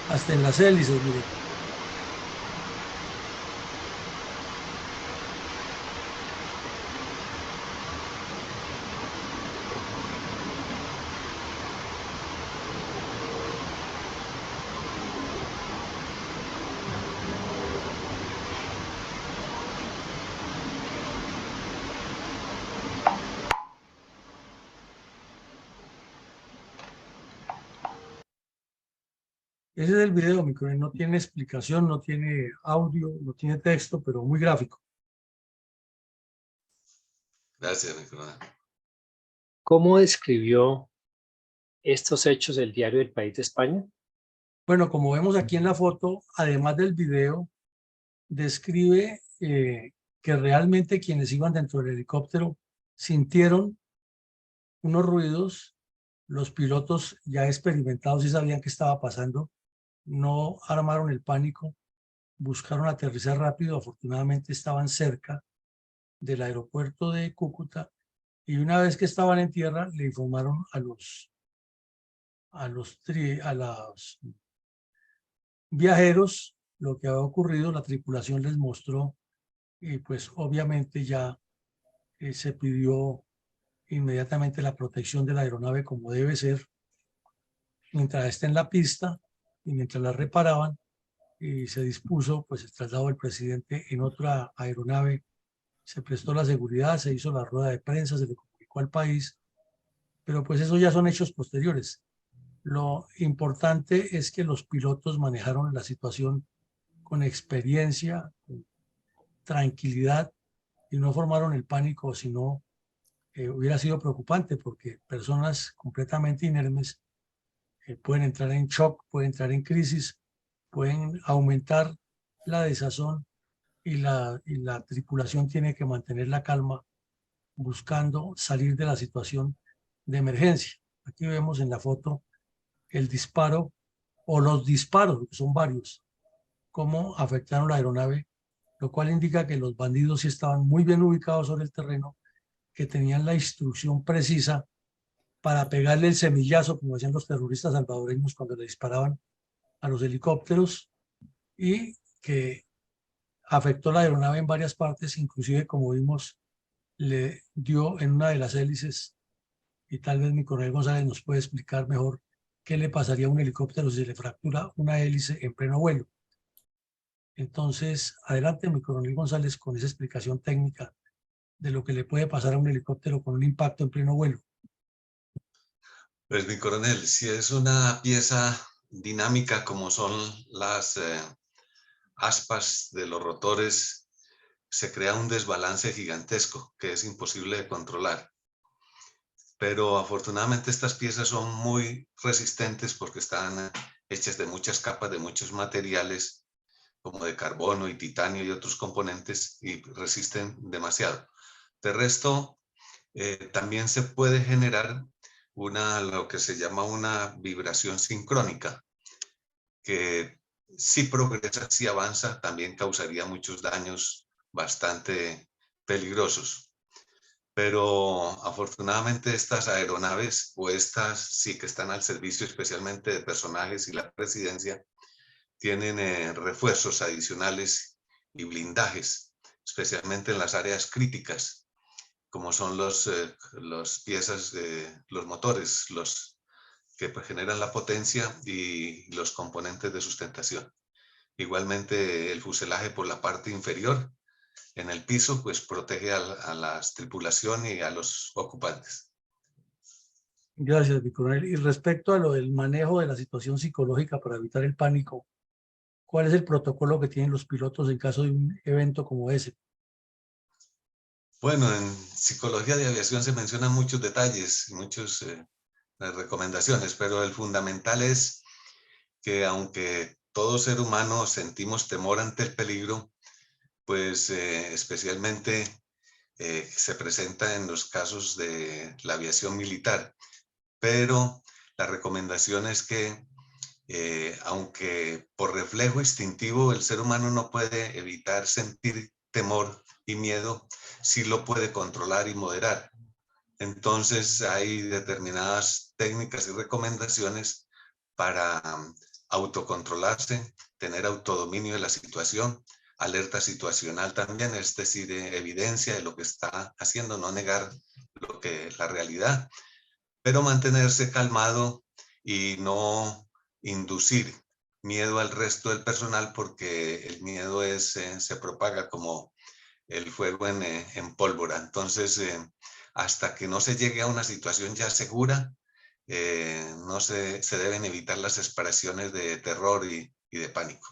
Speaker 1: Hasta en las hélices, miren. Ese es el video, mi coronel. No tiene explicación, no tiene audio, no tiene texto, pero muy gráfico.
Speaker 4: Gracias, mi coronel.
Speaker 2: ¿Cómo describió estos hechos el diario El País de España?
Speaker 1: Bueno, como vemos aquí en la foto, además del video, describe que realmente quienes iban dentro del helicóptero sintieron unos ruidos. Los pilotos ya experimentados y sabían qué estaba pasando, no armaron el pánico, buscaron aterrizar rápido. Afortunadamente estaban cerca del aeropuerto de Cúcuta, y una vez que estaban en tierra le informaron a los viajeros lo que había ocurrido. La tripulación les mostró, y pues obviamente ya se pidió inmediatamente la protección de la aeronave como debe ser mientras esté en la pista y mientras la reparaban, y se dispuso pues el traslado del presidente en otra aeronave. Se prestó la seguridad, se hizo la rueda de prensa, se le comunicó al país, pero pues eso ya son hechos posteriores. Lo importante es que los pilotos manejaron la situación con experiencia, con tranquilidad, y no formaron el pánico, sino hubiera sido preocupante porque personas completamente inermes pueden entrar en shock, pueden entrar en crisis, pueden aumentar la desazón y la tripulación tiene que mantener la calma buscando salir de la situación de emergencia. Aquí vemos en la foto el disparo o los disparos, que son varios, cómo afectaron la aeronave, lo cual indica que los bandidos sí estaban muy bien ubicados sobre el terreno, que tenían la instrucción precisa para pegarle el semillazo, como hacían los terroristas salvadoreños cuando le disparaban a los helicópteros, y que afectó la aeronave en varias partes, inclusive como vimos, le dio en una de las hélices, y tal vez mi coronel González nos puede explicar mejor qué le pasaría a un helicóptero si se le fractura una hélice en pleno vuelo. Entonces, adelante mi coronel González con esa explicación técnica de lo que le puede pasar a un helicóptero con un impacto en pleno vuelo.
Speaker 4: Pues mi coronel, si es una pieza dinámica como son las aspas de los rotores, se crea un desbalance gigantesco que es imposible de controlar. Pero afortunadamente estas piezas son muy resistentes porque están hechas de muchas capas, de muchos materiales, como de carbono y titanio y otros componentes, y resisten demasiado. De resto, también se puede generar lo que se llama una vibración sincrónica, que si progresa, si avanza, también causaría muchos daños bastante peligrosos. Pero afortunadamente estas aeronaves o estas sí que están al servicio especialmente de personajes y la presidencia tienen refuerzos adicionales y blindajes, especialmente en las áreas críticas, como son los piezas, los motores, los que generan la potencia y los componentes de sustentación. Igualmente el fuselaje por la parte inferior en el piso, pues protege a la tripulación y a los ocupantes.
Speaker 1: Gracias, mi coronel. Y respecto a lo del manejo de la situación psicológica para evitar el pánico, ¿cuál es el protocolo que tienen los pilotos en caso de un evento como ese?
Speaker 4: Bueno, en psicología de aviación se mencionan muchos detalles, muchas recomendaciones, pero el fundamental es que aunque todo ser humano sentimos temor ante el peligro, pues especialmente se presenta en los casos de la aviación militar. Pero la recomendación es que aunque por reflejo instintivo el ser humano no puede evitar sentir temor y miedo, sí lo puede controlar y moderar. Entonces hay determinadas técnicas y recomendaciones para autocontrolarse, tener autodominio de la situación, alerta situacional también, es decir, evidencia de lo que está haciendo, no negar la realidad, pero mantenerse calmado y no inducir miedo al resto del personal, porque el miedo se propaga como el fuego en pólvora. Entonces, hasta que no se llegue a una situación ya segura, no se deben evitar las expresiones de terror y de pánico.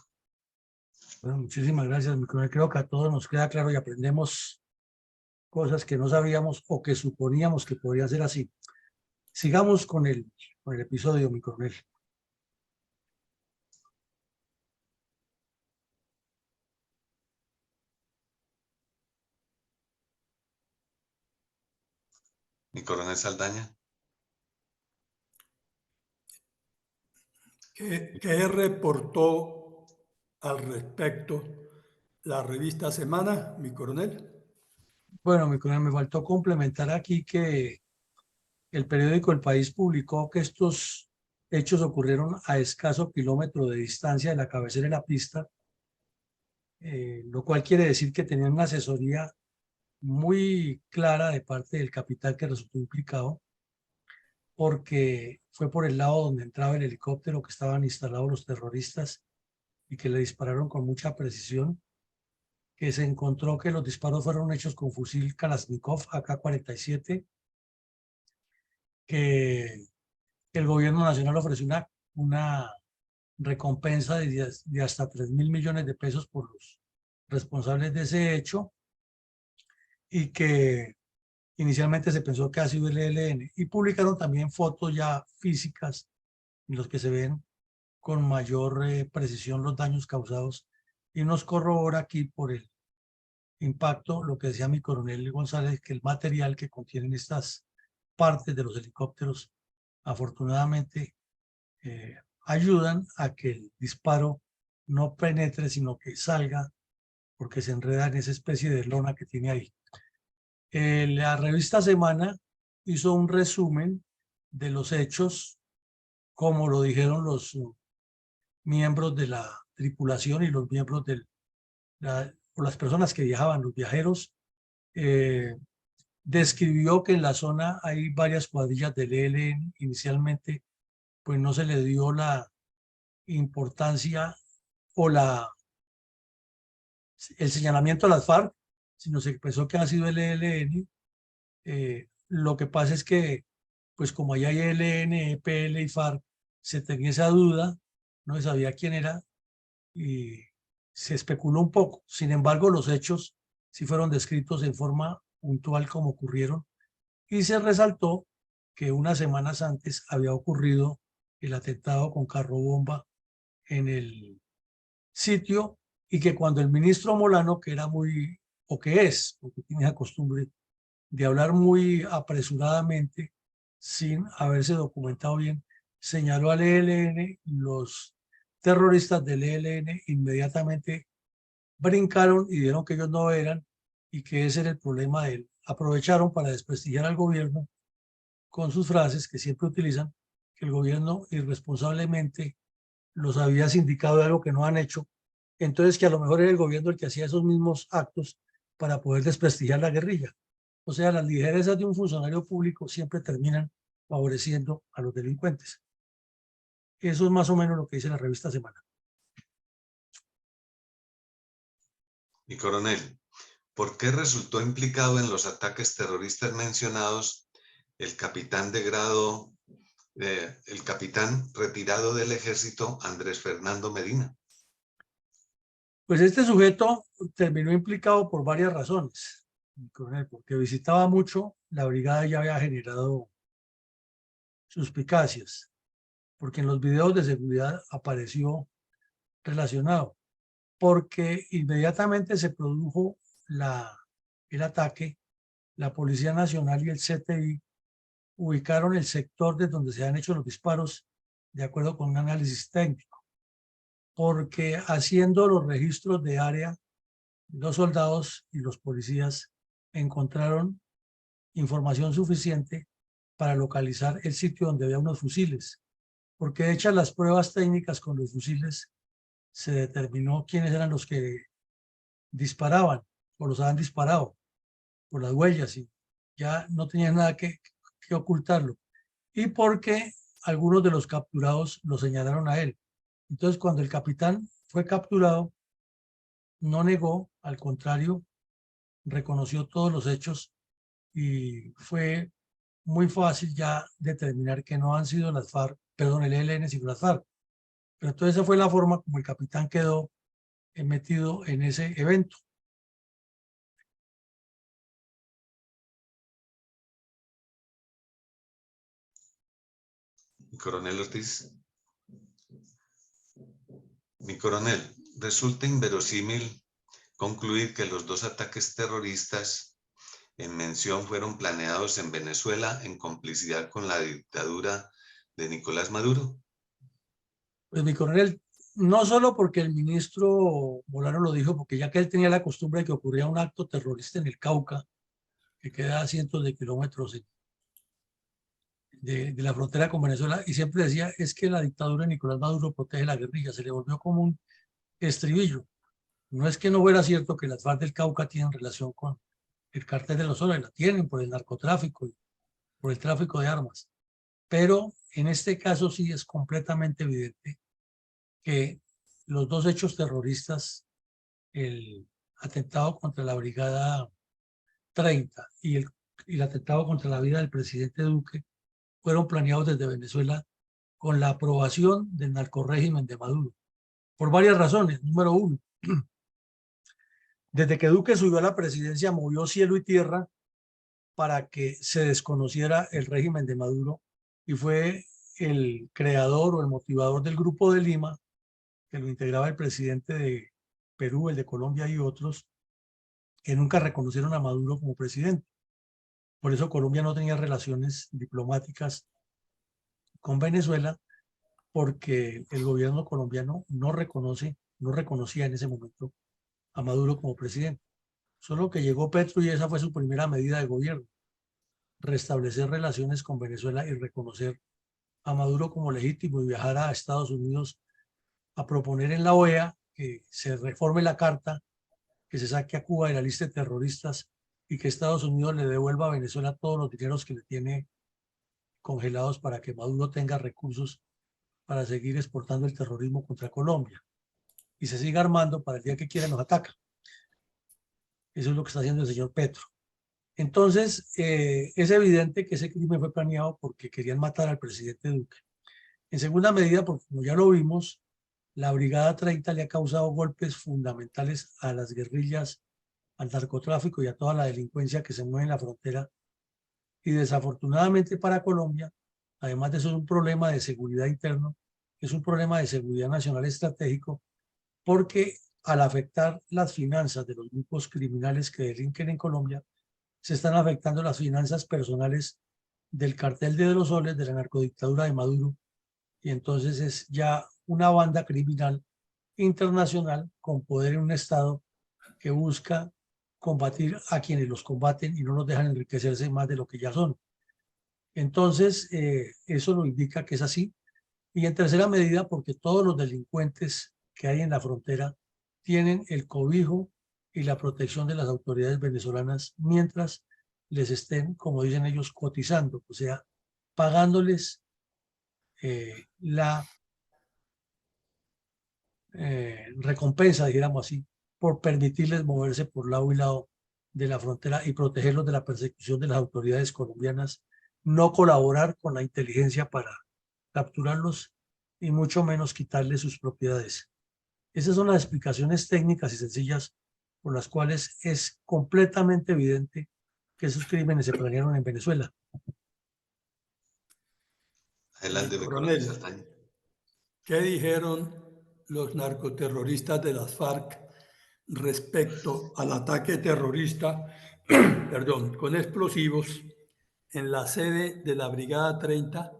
Speaker 1: Bueno, muchísimas gracias, mi coronel. Creo que a todos nos queda claro y aprendemos cosas que no sabíamos o que suponíamos que podría ser así. Sigamos con el episodio, mi coronel.
Speaker 4: Mi coronel Saldaña.
Speaker 3: ¿Qué reportó al respecto la revista Semana, mi coronel?
Speaker 1: Bueno, mi coronel, me faltó complementar aquí que el periódico El País publicó que estos hechos ocurrieron a escaso kilómetro de distancia de la cabecera de la pista, lo cual quiere decir que tenían una asesoría muy clara de parte del capitán que resultó implicado, porque fue por el lado donde entraba el helicóptero que estaban instalados los terroristas y que le dispararon con mucha precisión, que se encontró que los disparos fueron hechos con fusil Kalashnikov AK-47, que el gobierno nacional ofreció una recompensa de hasta 3.000 millones de pesos por los responsables de ese hecho, y que inicialmente se pensó que ha sido el ELN, y publicaron también fotos ya físicas en los que se ven con mayor precisión los daños causados, y nos corrobora aquí por el impacto lo que decía mi coronel González, que el material que contienen estas partes de los helicópteros afortunadamente ayudan a que el disparo no penetre, sino que salga, porque se enreda en esa especie de lona que tiene ahí. La revista Semana hizo un resumen de los hechos, como lo dijeron los miembros de la tripulación y los miembros o las personas que viajaban, los viajeros. Describió que en la zona hay varias cuadrillas del ELN. Inicialmente, pues no se le dio la importancia o el señalamiento a las FARC, sino se pensó que ha sido el ELN. Lo que pasa es que, pues como allá hay ELN, EPL y FARC, se tenía esa duda, no se sabía quién era y se especuló un poco. Sin embargo, los hechos sí fueron descritos en forma puntual como ocurrieron, y se resaltó que unas semanas antes había ocurrido el atentado con carro bomba en el sitio, y que cuando el ministro Molano, que era muy, o que es, porque tiene la costumbre de hablar muy apresuradamente, sin haberse documentado bien, señaló al ELN, los terroristas del ELN inmediatamente brincaron y dijeron que ellos no eran, y que ese era el problema de él. Aprovecharon para desprestigiar al gobierno con sus frases que siempre utilizan, que el gobierno irresponsablemente los había sindicado de algo que no han hecho, entonces que a lo mejor era el gobierno el que hacía esos mismos actos para poder desprestigiar la guerrilla. O sea, las ligerezas de un funcionario público siempre terminan favoreciendo a los delincuentes. Eso es más o menos lo que dice la revista Semana.
Speaker 4: Mi coronel, ¿por qué resultó implicado en los ataques terroristas mencionados el capitán de grado, el capitán retirado del ejército Andrés Fernando Medina?
Speaker 1: Pues este sujeto terminó implicado por varias razones, mi coronel, porque visitaba mucho la brigada y ya había generado suspicacias, porque en los videos de seguridad apareció relacionado, porque inmediatamente se produjo el ataque, la Policía Nacional y el CTI ubicaron el sector de donde se han hecho los disparos de acuerdo con un análisis técnico, porque haciendo los registros de área, los soldados y los policías encontraron información suficiente para localizar el sitio donde había unos fusiles, porque hechas las pruebas técnicas con los fusiles, se determinó quiénes eran los que disparaban o los habían disparado por las huellas, y ya no tenían nada que ocultarlo, y porque algunos de los capturados lo señalaron a él. Entonces, cuando el capitán fue capturado, no negó, al contrario, reconoció todos los hechos, y fue muy fácil ya determinar que no han sido las FARC, perdón, el ELN, sino las FARC. Pero entonces esa fue la forma como el capitán quedó metido en ese evento.
Speaker 4: Coronel Ortiz. Mi coronel, resulta inverosímil concluir que los dos ataques terroristas en mención fueron planeados en Venezuela en complicidad con la dictadura de Nicolás Maduro.
Speaker 1: Pues mi coronel, no solo porque el ministro Molano lo dijo, porque ya que él tenía la costumbre de que ocurría un acto terrorista en el Cauca, que queda a cientos de kilómetros de la frontera con Venezuela, y siempre decía, es que la dictadura de Nicolás Maduro protege la guerrilla, se le volvió como un estribillo. No es que no fuera cierto que las FARC del Cauca tienen relación con el cartel de los Soles, la tienen por el narcotráfico y por el tráfico de armas, pero en este caso sí es completamente evidente que los dos hechos terroristas, el atentado contra la Brigada 30 y el atentado contra la vida del presidente Duque, fueron planeados desde Venezuela con la aprobación del narcorrégimen de Maduro, por varias razones. Número uno, Desde que Duque subió a la presidencia, movió cielo y tierra para que se desconociera el régimen de Maduro y fue el creador o el motivador del Grupo de Lima, que lo integraba el presidente de Perú, el de Colombia y otros, que nunca reconocieron a Maduro como presidente. Por eso Colombia no tenía relaciones diplomáticas con Venezuela, porque el gobierno colombiano no reconocía en ese momento a Maduro como presidente. Solo que llegó Petro y esa fue su primera medida de gobierno: restablecer relaciones con Venezuela y reconocer a Maduro como legítimo y viajar a Estados Unidos a proponer en la OEA que se reforme la carta, que se saque a Cuba de la lista de terroristas y que Estados Unidos le devuelva a Venezuela todos los dineros que le tiene congelados para que Maduro tenga recursos para seguir exportando el terrorismo contra Colombia y se siga armando para el día que quiera nos ataca. Eso es lo que está haciendo el señor Petro. Entonces, es evidente que ese crimen fue planeado porque querían matar al presidente Duque. En segunda medida, porque como ya lo vimos, la Brigada 30 le ha causado golpes fundamentales a las guerrillas, al narcotráfico y a toda la delincuencia que se mueve en la frontera. Y desafortunadamente para Colombia, además de ser un problema de seguridad interno, es un problema de seguridad nacional estratégico, porque al afectar las finanzas de los grupos criminales que delinquen en Colombia, se están afectando las finanzas personales del cartel de los soles, de la narcodictadura de Maduro, y entonces es ya una banda criminal internacional con poder en un estado que busca combatir a quienes los combaten y no los dejan enriquecerse más de lo que ya son. Entonces, eso lo indica que es así. Y en tercera medida, porque todos los delincuentes que hay en la frontera tienen el cobijo y la protección de las autoridades venezolanas mientras les estén, como dicen ellos, cotizando, o sea, pagándoles la recompensa, dijéramos así, por permitirles moverse por lado y lado de la frontera y protegerlos de la persecución de las autoridades colombianas, no colaborar con la inteligencia para capturarlos y mucho menos quitarles sus propiedades. Esas son las explicaciones técnicas y sencillas por las cuales es completamente evidente que esos crímenes se planearon en Venezuela.
Speaker 4: Adelante, mi coronel
Speaker 3: Coronel,
Speaker 4: Saldaña.
Speaker 3: ¿qué dijeron los narcoterroristas de las FARC respecto al ataque terrorista, perdón, con explosivos en la sede de la Brigada 30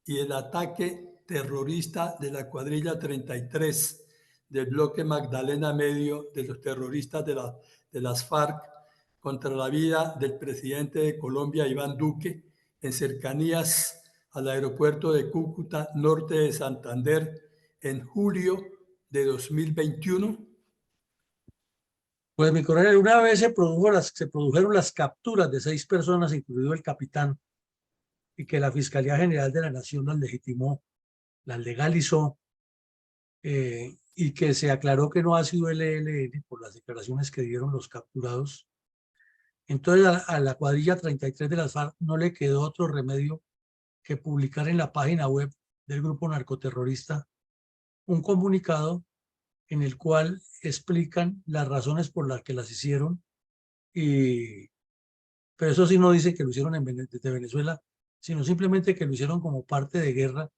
Speaker 3: y el ataque terrorista de la cuadrilla 33 del bloque Magdalena Medio de los terroristas de las FARC contra la vida del presidente de Colombia, Iván Duque, en cercanías al aeropuerto de Cúcuta, norte de Santander, en julio de 2021?
Speaker 1: Pues mi coronel, una vez se produjeron las capturas de 6 personas, incluido el capitán, y que la Fiscalía General de la Nación las legitimó, las legalizó, y que se aclaró que no ha sido el ELN por las declaraciones que dieron los capturados. Entonces a la cuadrilla 33 de las FARC no le quedó otro remedio que publicar en la página web del grupo narcoterrorista un comunicado en el cual explican las razones por las que las hicieron, pero eso sí no dicen que lo hicieron desde Venezuela, sino simplemente que lo hicieron como parte de guerra,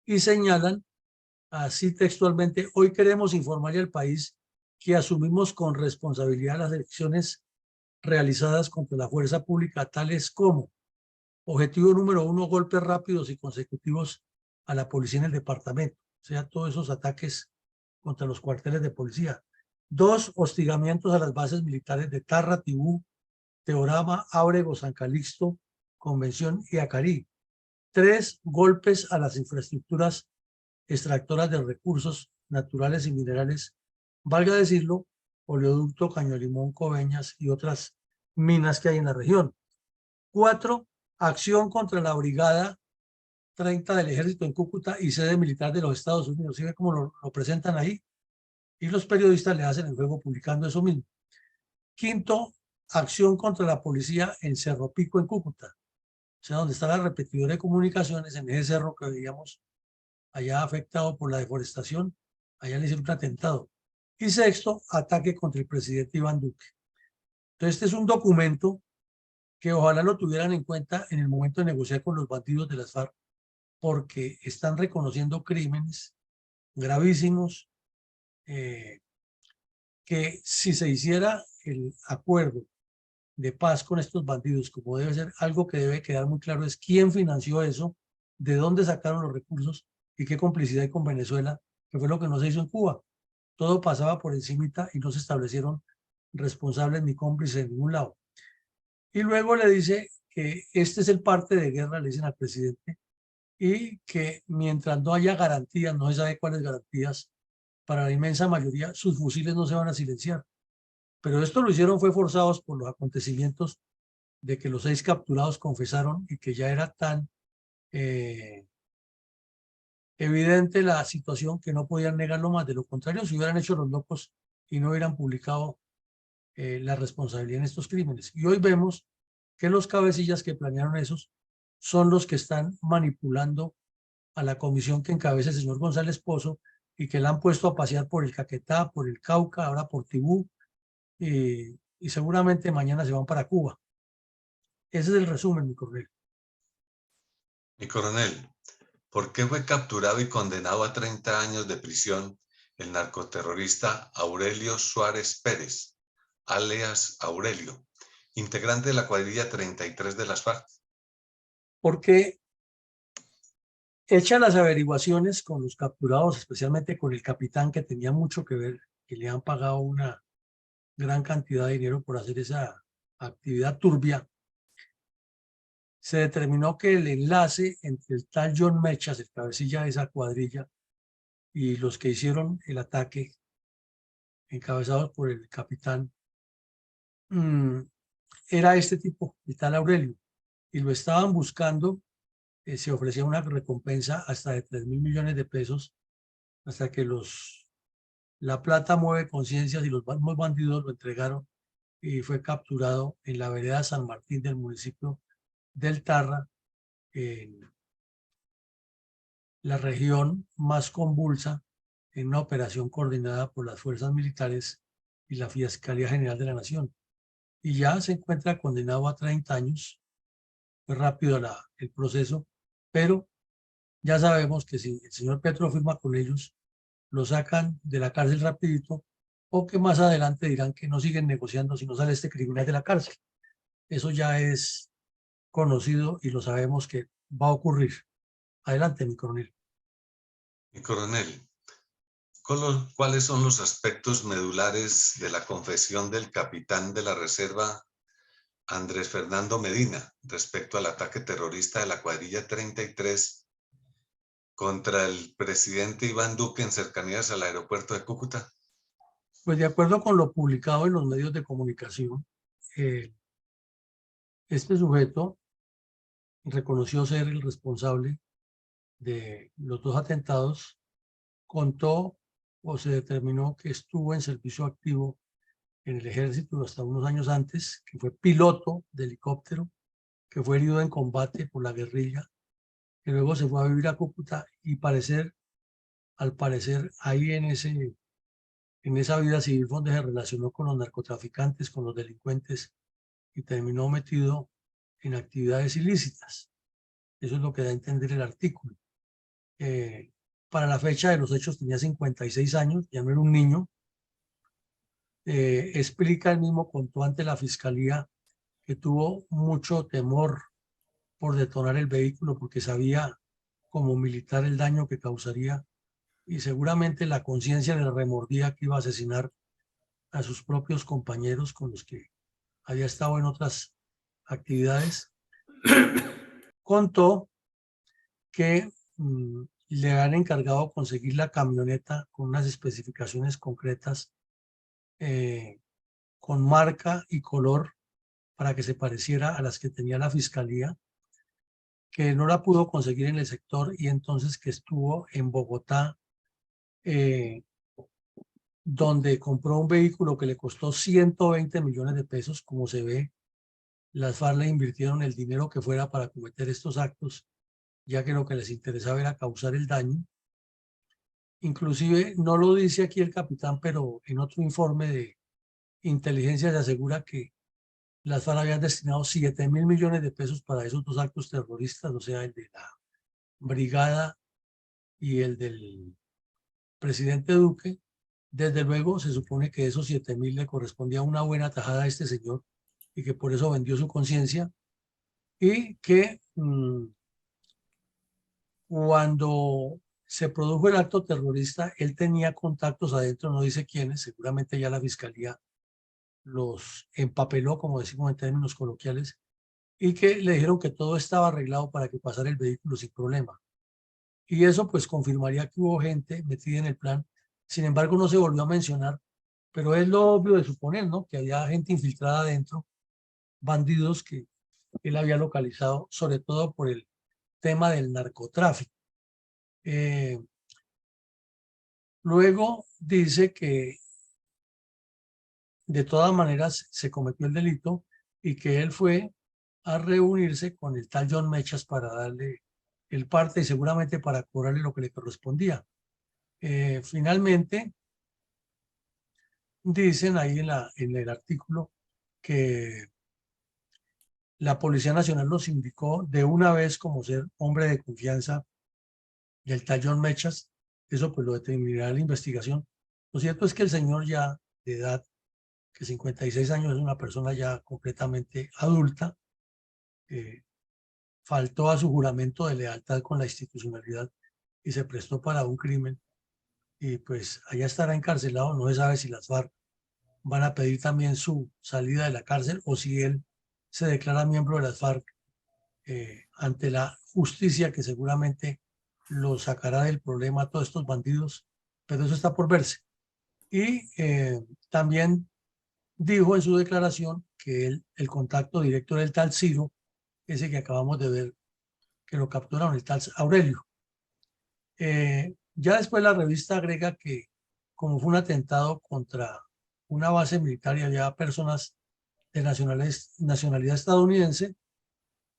Speaker 1: y señalan así textualmente: hoy queremos informarle al país que asumimos con responsabilidad las acciones realizadas contra la fuerza pública, tales como: objetivo número 1, golpes rápidos y consecutivos a la policía en el departamento, o sea, todos esos ataques contra los cuarteles de policía. 2, hostigamientos a las bases militares de Tarra, Tibú, Teorama, Ábrego, San Calixto, Convención y Acarí. 3, golpes a las infraestructuras extractoras de recursos naturales y minerales, valga decirlo, oleoducto, Caño Limón, Coveñas y otras minas que hay en la región. 4, acción contra la Brigada 30 del Ejército en Cúcuta y sede militar de los Estados Unidos. ¿Sí ve cómo lo presentan ahí? Y los periodistas le hacen el juego publicando eso mismo. 5, acción contra la policía en Cerro Pico en Cúcuta, o sea, donde está la repetidora de comunicaciones, en ese cerro que veíamos allá afectado por la deforestación. Allá le hicieron un atentado. Y sexto, ataque contra el presidente Iván Duque. Entonces, este es un documento que ojalá lo tuvieran en cuenta en el momento de negociar con los bandidos de las FARC, porque están reconociendo crímenes gravísimos, que si se hiciera el acuerdo de paz con estos bandidos, como debe ser, algo que debe quedar muy claro es quién financió eso, de dónde sacaron los recursos y qué complicidad hay con Venezuela, que fue lo que no se hizo en Cuba. Todo pasaba por encimita y no se establecieron responsables ni cómplices en ningún lado. Y luego le dice que este es el parte de guerra, le dicen al presidente, y que mientras no haya garantías, no se sabe cuáles garantías, para la inmensa mayoría, sus fusiles no se van a silenciar. Pero esto lo hicieron fue forzados por los acontecimientos de que los 6 capturados confesaron y que ya era tan evidente la situación que no podían negarlo más. De lo contrario, si hubieran hecho los locos y no hubieran publicado la responsabilidad en estos crímenes. Y hoy vemos que los cabecillas que planearon esos son los que están manipulando a la comisión que encabeza el señor González Pozo y que la han puesto a pasear por el Caquetá, por el Cauca, ahora por Tibú, y seguramente mañana se van para Cuba. Ese es el resumen, mi coronel.
Speaker 4: Mi coronel, ¿por qué fue capturado y condenado a 30 años de prisión el narcoterrorista Aurelio Suárez Pérez, alias Aurelio, integrante de la cuadrilla 33 de las FARC?
Speaker 1: Porque hechas las averiguaciones con los capturados, especialmente con el capitán que tenía mucho que ver, que le han pagado una gran cantidad de dinero por hacer esa actividad turbia, se determinó que el enlace entre el tal John Mechas, el cabecilla de esa cuadrilla, y los que hicieron el ataque, encabezados por el capitán, era este tipo, el tal Aurelio, y lo estaban buscando. Se ofrecía una recompensa hasta de 3.000 millones de pesos, hasta que la plata mueve conciencias y los bandidos lo entregaron y fue capturado en la vereda San Martín del municipio del Tarra, en la región más convulsa, en una operación coordinada por las fuerzas militares y la Fiscalía General de la Nación. Y ya se encuentra condenado a 30 años. Fue rápido el proceso, pero ya sabemos que si el señor Petro firma con ellos, lo sacan de la cárcel rapidito, o que más adelante dirán que no siguen negociando si no sale este criminal de la cárcel. Eso ya es conocido y lo sabemos que va a ocurrir. Adelante, mi coronel.
Speaker 4: Mi coronel, ¿cuáles son los aspectos medulares de la confesión del capitán de la reserva Andrés Fernando Medina respecto al ataque terrorista de la cuadrilla 33 contra el presidente Iván Duque en cercanías al aeropuerto de Cúcuta?
Speaker 1: Pues de acuerdo con lo publicado en los medios de comunicación, este sujeto reconoció ser el responsable de los 2 atentados, contó o se determinó que estuvo en servicio activo en el ejército hasta unos años antes, que fue piloto de helicóptero, que fue herido en combate por la guerrilla, que luego se fue a vivir a Cúcuta y al parecer ahí en esa vida civil fue donde se relacionó con los narcotraficantes, con los delincuentes y terminó metido en actividades ilícitas. Eso es lo que da a entender el artículo. Para la fecha de los hechos tenía 56 años, ya no era un niño. Explica el mismo, contó ante la fiscalía que tuvo mucho temor por detonar el vehículo porque sabía como militar el daño que causaría y seguramente la conciencia le remordía que iba a asesinar a sus propios compañeros con los que había estado en otras actividades. Contó que le han encargado conseguir la camioneta con unas especificaciones concretas, con marca y color para que se pareciera a las que tenía la fiscalía, que no la pudo conseguir en el sector y entonces que estuvo en Bogotá, donde compró un vehículo que le costó 120 millones de pesos. Como se ve, las FARC le invirtieron el dinero que fuera para cometer estos actos, ya que lo que les interesaba era causar el daño. Inclusive no lo dice aquí el capitán, pero en otro informe de inteligencia se asegura que las FARC habían destinado 7.000 millones de pesos para esos dos actos terroristas, o sea, el de la brigada y el del presidente Duque. Desde luego se supone que esos 7.000 le correspondía una buena tajada a este señor y que por eso vendió su conciencia y que cuando se produjo el acto terrorista, él tenía contactos adentro, no dice quiénes, seguramente ya la fiscalía los empapeló, como decimos en términos coloquiales, y que le dijeron que todo estaba arreglado para que pasara el vehículo sin problema. Y eso pues confirmaría que hubo gente metida en el plan. Sin embargo, no se volvió a mencionar, pero es lo obvio de suponer, ¿no? Que había gente infiltrada adentro, bandidos que él había localizado, sobre todo por el tema del narcotráfico. Luego dice que de todas maneras se cometió el delito y que él fue a reunirse con el tal John Mechas para darle el parte y seguramente para cobrarle lo que le correspondía. Finalmente, dicen ahí en el artículo que la Policía Nacional los indicó de una vez como ser hombre de confianza del tal John Mechas. Eso pues lo determinará la investigación. Lo cierto es que el señor ya de edad, que 56 años, es una persona ya completamente adulta, faltó a su juramento de lealtad con la institucionalidad y se prestó para un crimen. Y pues allá estará encarcelado. No se sabe si las FARC van a pedir también su salida de la cárcel o si él se declara miembro de las FARC ante la justicia, que seguramente lo sacará del problema a todos estos bandidos, pero eso está por verse. Y también dijo en su declaración que el contacto directo era el tal Ciro, ese que acabamos de ver, que lo capturaron, el tal Aurelio. Ya después la revista agrega que como fue un atentado contra una base militar y había personas de nacionalidad estadounidense,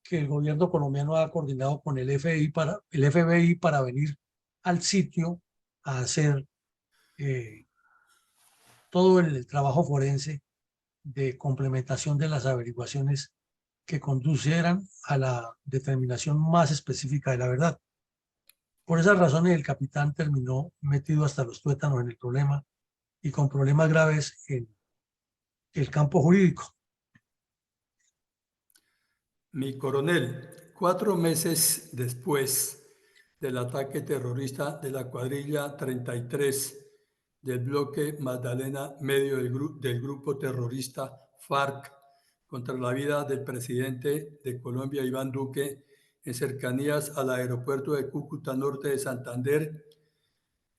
Speaker 1: que el gobierno colombiano ha coordinado con el FBI para venir al sitio a hacer todo el trabajo forense de complementación de las averiguaciones que conducieran a la determinación más específica de la verdad. Por esas razones el capitán terminó metido hasta los tuétanos en el problema y con problemas graves en el campo jurídico.
Speaker 3: Mi coronel, 4 meses después del ataque terrorista de la cuadrilla 33 del bloque Magdalena Medio del grupo terrorista FARC contra la vida del presidente de Colombia, Iván Duque, en cercanías al aeropuerto de Cúcuta Norte de Santander,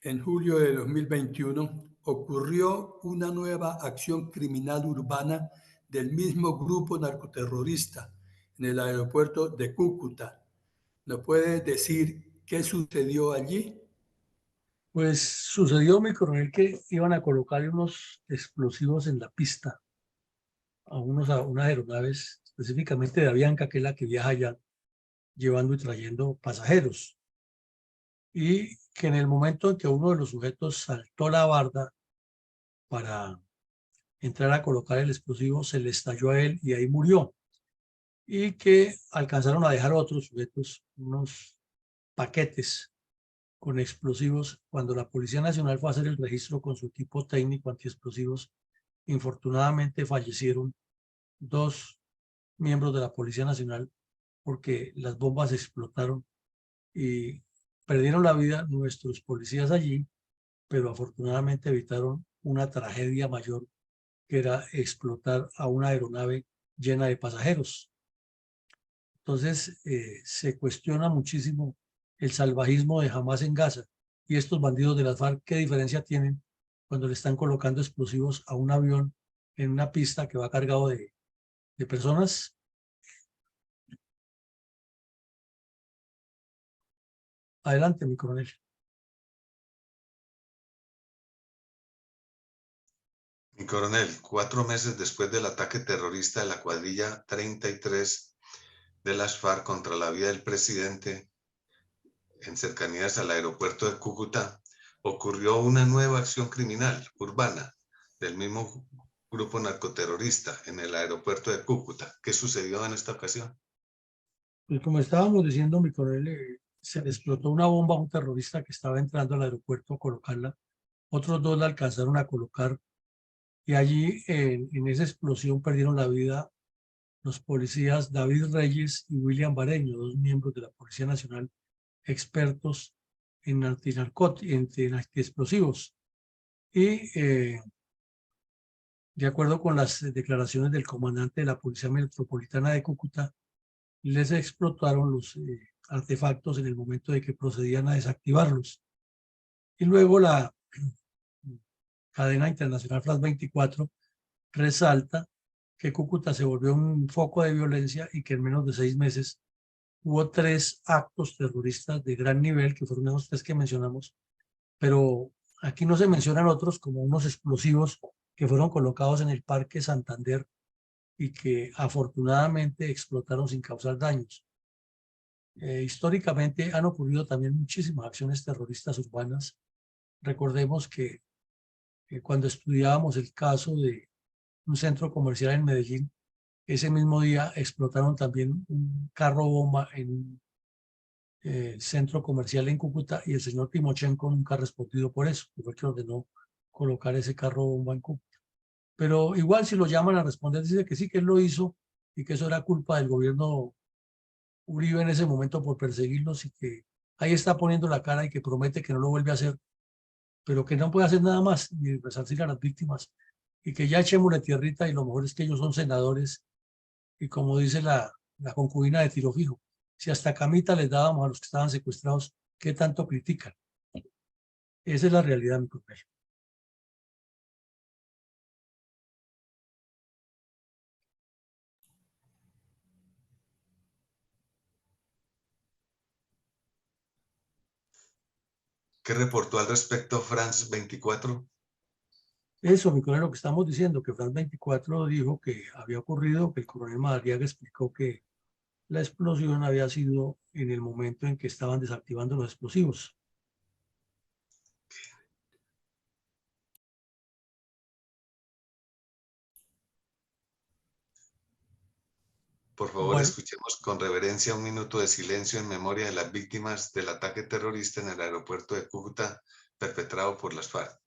Speaker 3: en julio de 2021, ocurrió una nueva acción criminal urbana del mismo grupo narcoterrorista en el aeropuerto de Cúcuta. ¿Nos puede decir qué sucedió allí?
Speaker 1: Pues sucedió, mi coronel, que iban a colocar unos explosivos en la pista a unas aeronaves, específicamente de Avianca, que es la que viaja allá, llevando y trayendo pasajeros. Y que en el momento en que uno de los sujetos saltó la barda para entrar a colocar el explosivo, se le estalló a él y ahí murió. Y que alcanzaron a dejar otros sujetos unos paquetes con explosivos. Cuando la Policía Nacional fue a hacer el registro con su equipo técnico antiexplosivos, infortunadamente fallecieron 2 miembros de la Policía Nacional porque las bombas explotaron y perdieron la vida nuestros policías allí, pero afortunadamente evitaron una tragedia mayor, que era explotar a una aeronave llena de pasajeros. Entonces se cuestiona muchísimo el salvajismo de Hamas en Gaza y estos bandidos de las FARC, ¿qué diferencia tienen cuando le están colocando explosivos a un avión en una pista que va cargado de personas? Adelante, mi coronel.
Speaker 4: Mi coronel, 4 meses después del ataque terrorista de la cuadrilla 33 de las FARC contra la vida del presidente en cercanías al aeropuerto de Cúcuta, ocurrió una nueva acción criminal urbana del mismo grupo narcoterrorista en el aeropuerto de Cúcuta. ¿Qué sucedió en esta ocasión?
Speaker 1: Pues como estábamos diciendo, mi coronel, se le explotó una bomba a un terrorista que estaba entrando al aeropuerto a colocarla. Otros dos la alcanzaron a colocar y allí en esa explosión perdieron la vida los policías David Reyes y William Bareño, dos miembros de la Policía Nacional expertos en en antiexplosivos. Y de acuerdo con las declaraciones del comandante de la Policía Metropolitana de Cúcuta, les explotaron los artefactos en el momento de que procedían a desactivarlos. Y luego la cadena internacional FLAS 24 resalta que Cúcuta se volvió un foco de violencia y que en menos de 6 meses hubo 3 actos terroristas de gran nivel, que fueron esos 3 que mencionamos, pero aquí no se mencionan otros como unos explosivos que fueron colocados en el Parque Santander y que afortunadamente explotaron sin causar daños. Históricamente han ocurrido también muchísimas acciones terroristas urbanas. Recordemos que cuando estudiábamos el caso de un centro comercial en Medellín, ese mismo día explotaron también un carro bomba en un centro comercial en Cúcuta y el señor Timochenko nunca ha respondido por eso, que fue el que ordenó colocar ese carro bomba en Cúcuta. Pero igual si lo llaman a responder, dice que sí, que él lo hizo y que eso era culpa del gobierno Uribe en ese momento por perseguirlos y que ahí está poniendo la cara y que promete que no lo vuelve a hacer, pero que no puede hacer nada más ni resarcir a las víctimas y que ya echémosle tierrita y lo mejor es que ellos son senadores y como dice la concubina de Tiro Fijo, si hasta camita les dábamos a los que estaban secuestrados, ¿qué tanto critican? Esa es la realidad, mi compañero.
Speaker 4: ¿Qué reportó al respecto France 24?
Speaker 1: Eso, mi coronel, lo que estamos diciendo, que France 24 dijo que había ocurrido, que el coronel Madariaga explicó que la explosión había sido en el momento en que estaban desactivando los explosivos.
Speaker 4: Por favor,
Speaker 1: Bueno,
Speaker 4: escuchemos con reverencia un minuto de silencio en memoria de las víctimas del ataque terrorista en el aeropuerto de Cúcuta perpetrado por las FARC.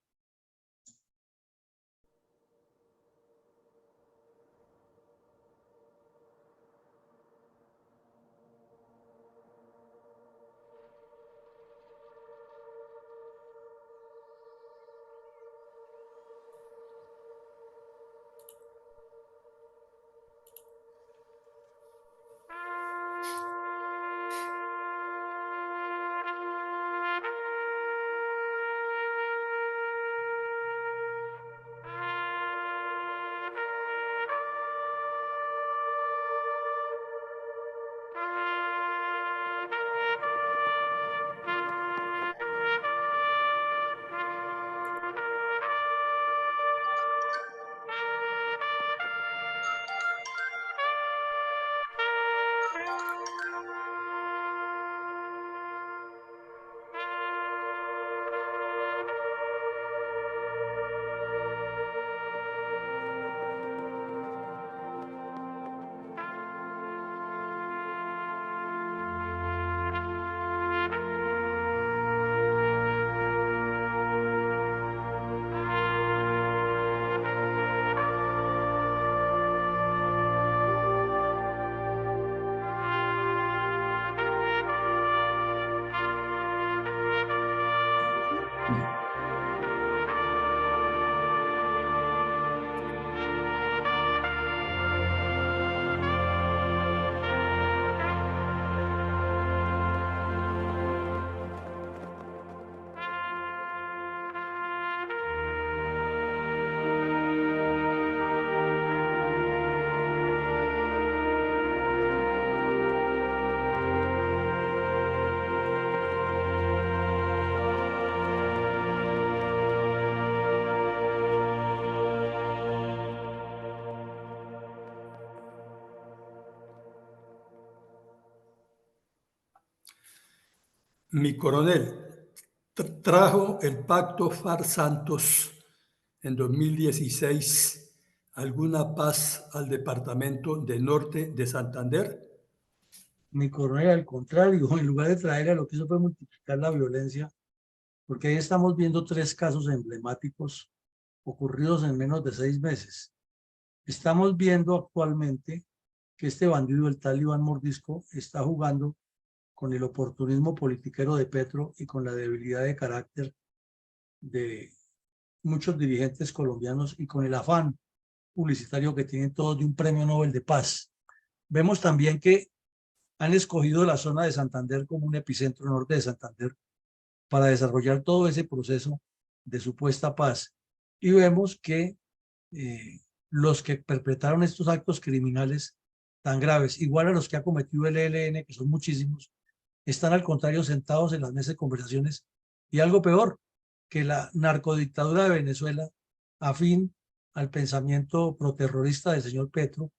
Speaker 3: Mi coronel, ¿Trajo el pacto FARC-Santos en 2016 alguna paz al departamento de Norte de Santander?
Speaker 1: Mi coronel, al contrario, en lugar de traerle, lo que hizo fue multiplicar la violencia, porque ahí estamos viendo 3 casos emblemáticos ocurridos en menos de 6 meses. Estamos viendo actualmente que este bandido, el tal Iván Mordisco, está jugando con el oportunismo politiquero de Petro y con la debilidad de carácter de muchos dirigentes colombianos y con el afán publicitario que tienen todos de un premio Nobel de Paz. Vemos también que han escogido la zona de Santander como un epicentro norte de Santander para desarrollar todo ese proceso de supuesta paz. Y vemos que los que perpetraron estos actos criminales tan graves, igual a los que ha cometido el ELN, que son muchísimos, están al contrario sentados en las mesas de conversaciones y algo peor, que la narcodictadura de Venezuela, afín al pensamiento proterrorista del señor Petro,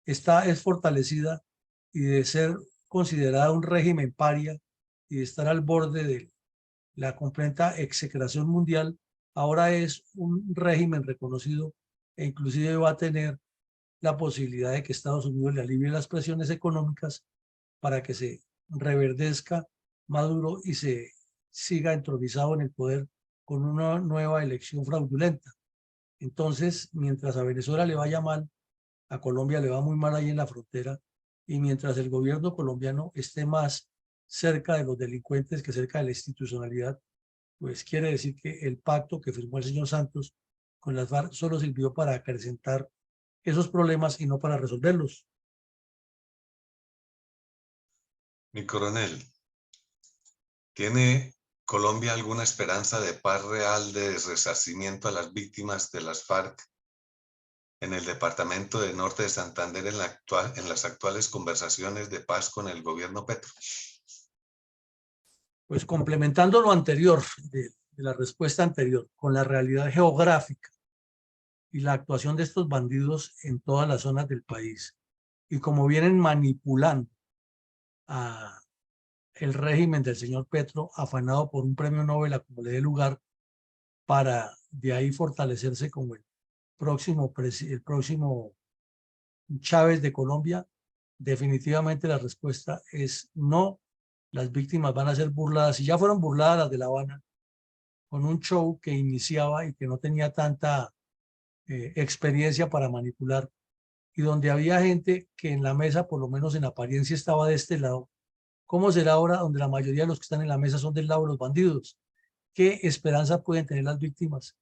Speaker 1: es fortalecida y de ser considerada un régimen paria y de estar al borde de la completa execración mundial, ahora es un régimen reconocido e inclusive va a tener la posibilidad de que Estados Unidos le alivie las presiones económicas para que se reverdezca Maduro y se siga entronizado en el poder con una nueva elección fraudulenta. Entonces, mientras a Venezuela le vaya mal, a Colombia le va muy mal ahí en la frontera, y mientras el gobierno colombiano esté más cerca de los delincuentes que cerca de la institucionalidad, pues quiere decir que el pacto que firmó el señor Santos con las FARC solo sirvió para acrecentar esos problemas y no para resolverlos.
Speaker 4: Mi coronel, ¿tiene Colombia alguna esperanza de paz real, de resarcimiento a las víctimas de las FARC en el departamento de Norte de Santander en las actuales conversaciones de paz con el gobierno Petro?
Speaker 1: Pues complementando lo anterior, de la respuesta anterior, con la realidad geográfica y la actuación de estos bandidos en todas las zonas del país, y como vienen manipulando a el régimen del señor Petro, afanado por un premio Nobel a como le dé lugar, para de ahí fortalecerse como el próximo Chávez de Colombia, definitivamente la respuesta es no. Las víctimas van a ser burladas, y ya fueron burladas las de La Habana, con un show que iniciaba y que no tenía tanta experiencia para manipular, y donde había gente que en la mesa, por lo menos en apariencia, estaba de este lado. ¿Cómo será ahora donde la mayoría de los que están en la mesa son del lado de los bandidos? ¿Qué esperanza pueden tener las víctimas?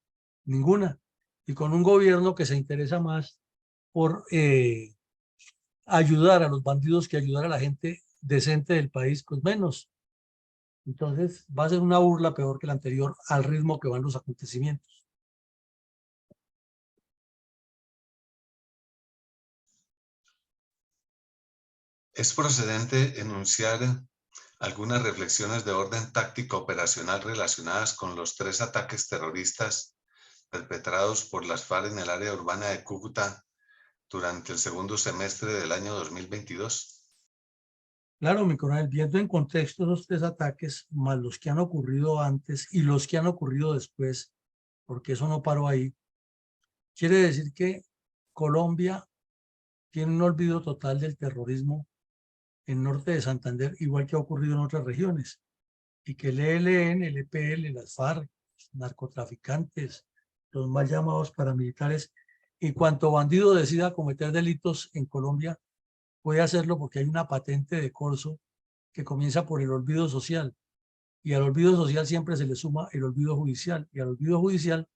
Speaker 1: Ninguna. Y con un gobierno que se interesa más por ayudar a los bandidos que ayudar a la gente decente del país, pues menos. Entonces va a ser una burla peor que la anterior al ritmo que van los acontecimientos.
Speaker 4: ¿Es procedente enunciar algunas reflexiones de orden táctico operacional relacionadas con los 3 ataques terroristas perpetrados por las FARC en el área urbana de Cúcuta durante el segundo semestre del año 2022?
Speaker 1: Claro, mi coronel, viendo en contexto esos 3 ataques, más los que han ocurrido antes y los que han ocurrido después, porque eso no paró ahí, quiere decir que Colombia tiene un olvido total del terrorismo en Norte de Santander, igual que ha ocurrido en otras regiones, y que el ELN, el EPL, las FARC, los narcotraficantes, los mal llamados paramilitares, y cuanto bandido decida cometer delitos en Colombia, puede hacerlo porque hay una patente de corso que comienza por el olvido social, y al olvido social siempre se le suma el olvido judicial, y al olvido judicial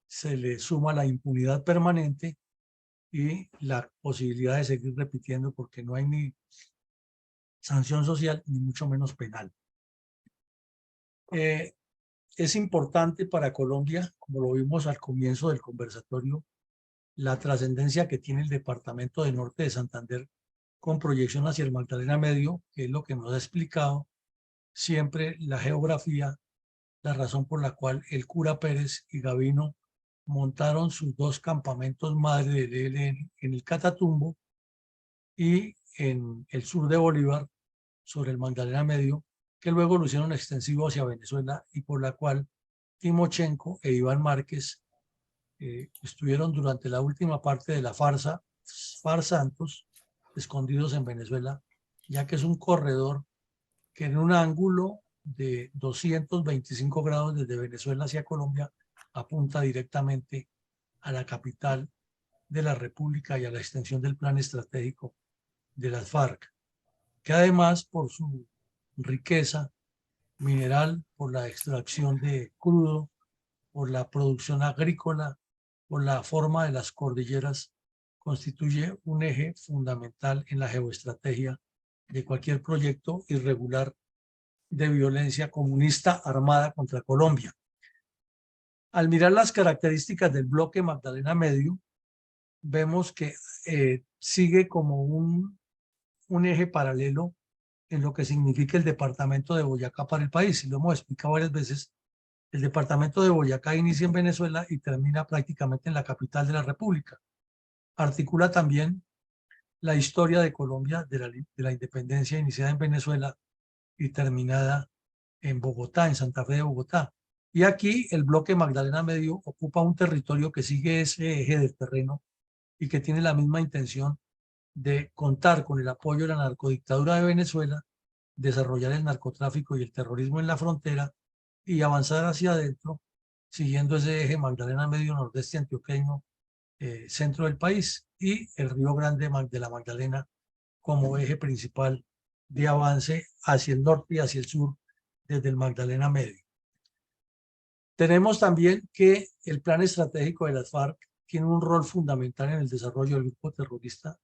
Speaker 1: se le suma la impunidad permanente y la posibilidad de seguir repitiendo, porque no hay ni sanción social ni mucho menos penal. Es importante para Colombia, como lo vimos al comienzo del conversatorio, la trascendencia que tiene el departamento de Norte de Santander con proyección hacia el Magdalena Medio, que es lo que nos ha explicado siempre la geografía, la razón por la cual el cura Pérez y Gavino montaron sus 2 campamentos madre del ELN en el Catatumbo y en el sur de Bolívar, sobre el Magdalena Medio, que luego lo hicieron extensivo hacia Venezuela y por la cual Timochenko e Iván Márquez estuvieron durante la última parte de la farsa Santos escondidos en Venezuela, ya que es un corredor que en un ángulo de 225 grados desde Venezuela hacia Colombia apunta directamente a la capital de la República y a la extensión del plan estratégico de las FARC, que además por su riqueza mineral, por la extracción de crudo, por la producción agrícola, por la forma de las cordilleras, constituye un eje fundamental en la geoestrategia de cualquier proyecto irregular de violencia comunista armada contra Colombia. Al mirar las características del bloque Magdalena Medio, vemos que sigue como un eje paralelo en lo que significa el departamento de Boyacá para el país. Y lo hemos explicado varias veces, el departamento de Boyacá inicia en Venezuela y termina prácticamente en la capital de la República. Articula también la historia de Colombia, de la independencia iniciada en Venezuela y terminada en Bogotá, en Santa Fe de Bogotá. Y aquí el bloque Magdalena Medio ocupa un territorio que sigue ese eje del terreno y que tiene la misma intención de contar con el apoyo de la narcodictadura de Venezuela, desarrollar el narcotráfico y el terrorismo en la frontera y avanzar hacia adentro, siguiendo ese eje Magdalena Medio nordeste antioqueño, centro del país, y el Río Grande de la Magdalena como eje principal de avance hacia el norte y hacia el sur desde el Magdalena Medio. Tenemos también que el plan estratégico de las FARC tiene un rol fundamental en el desarrollo del grupo terrorista.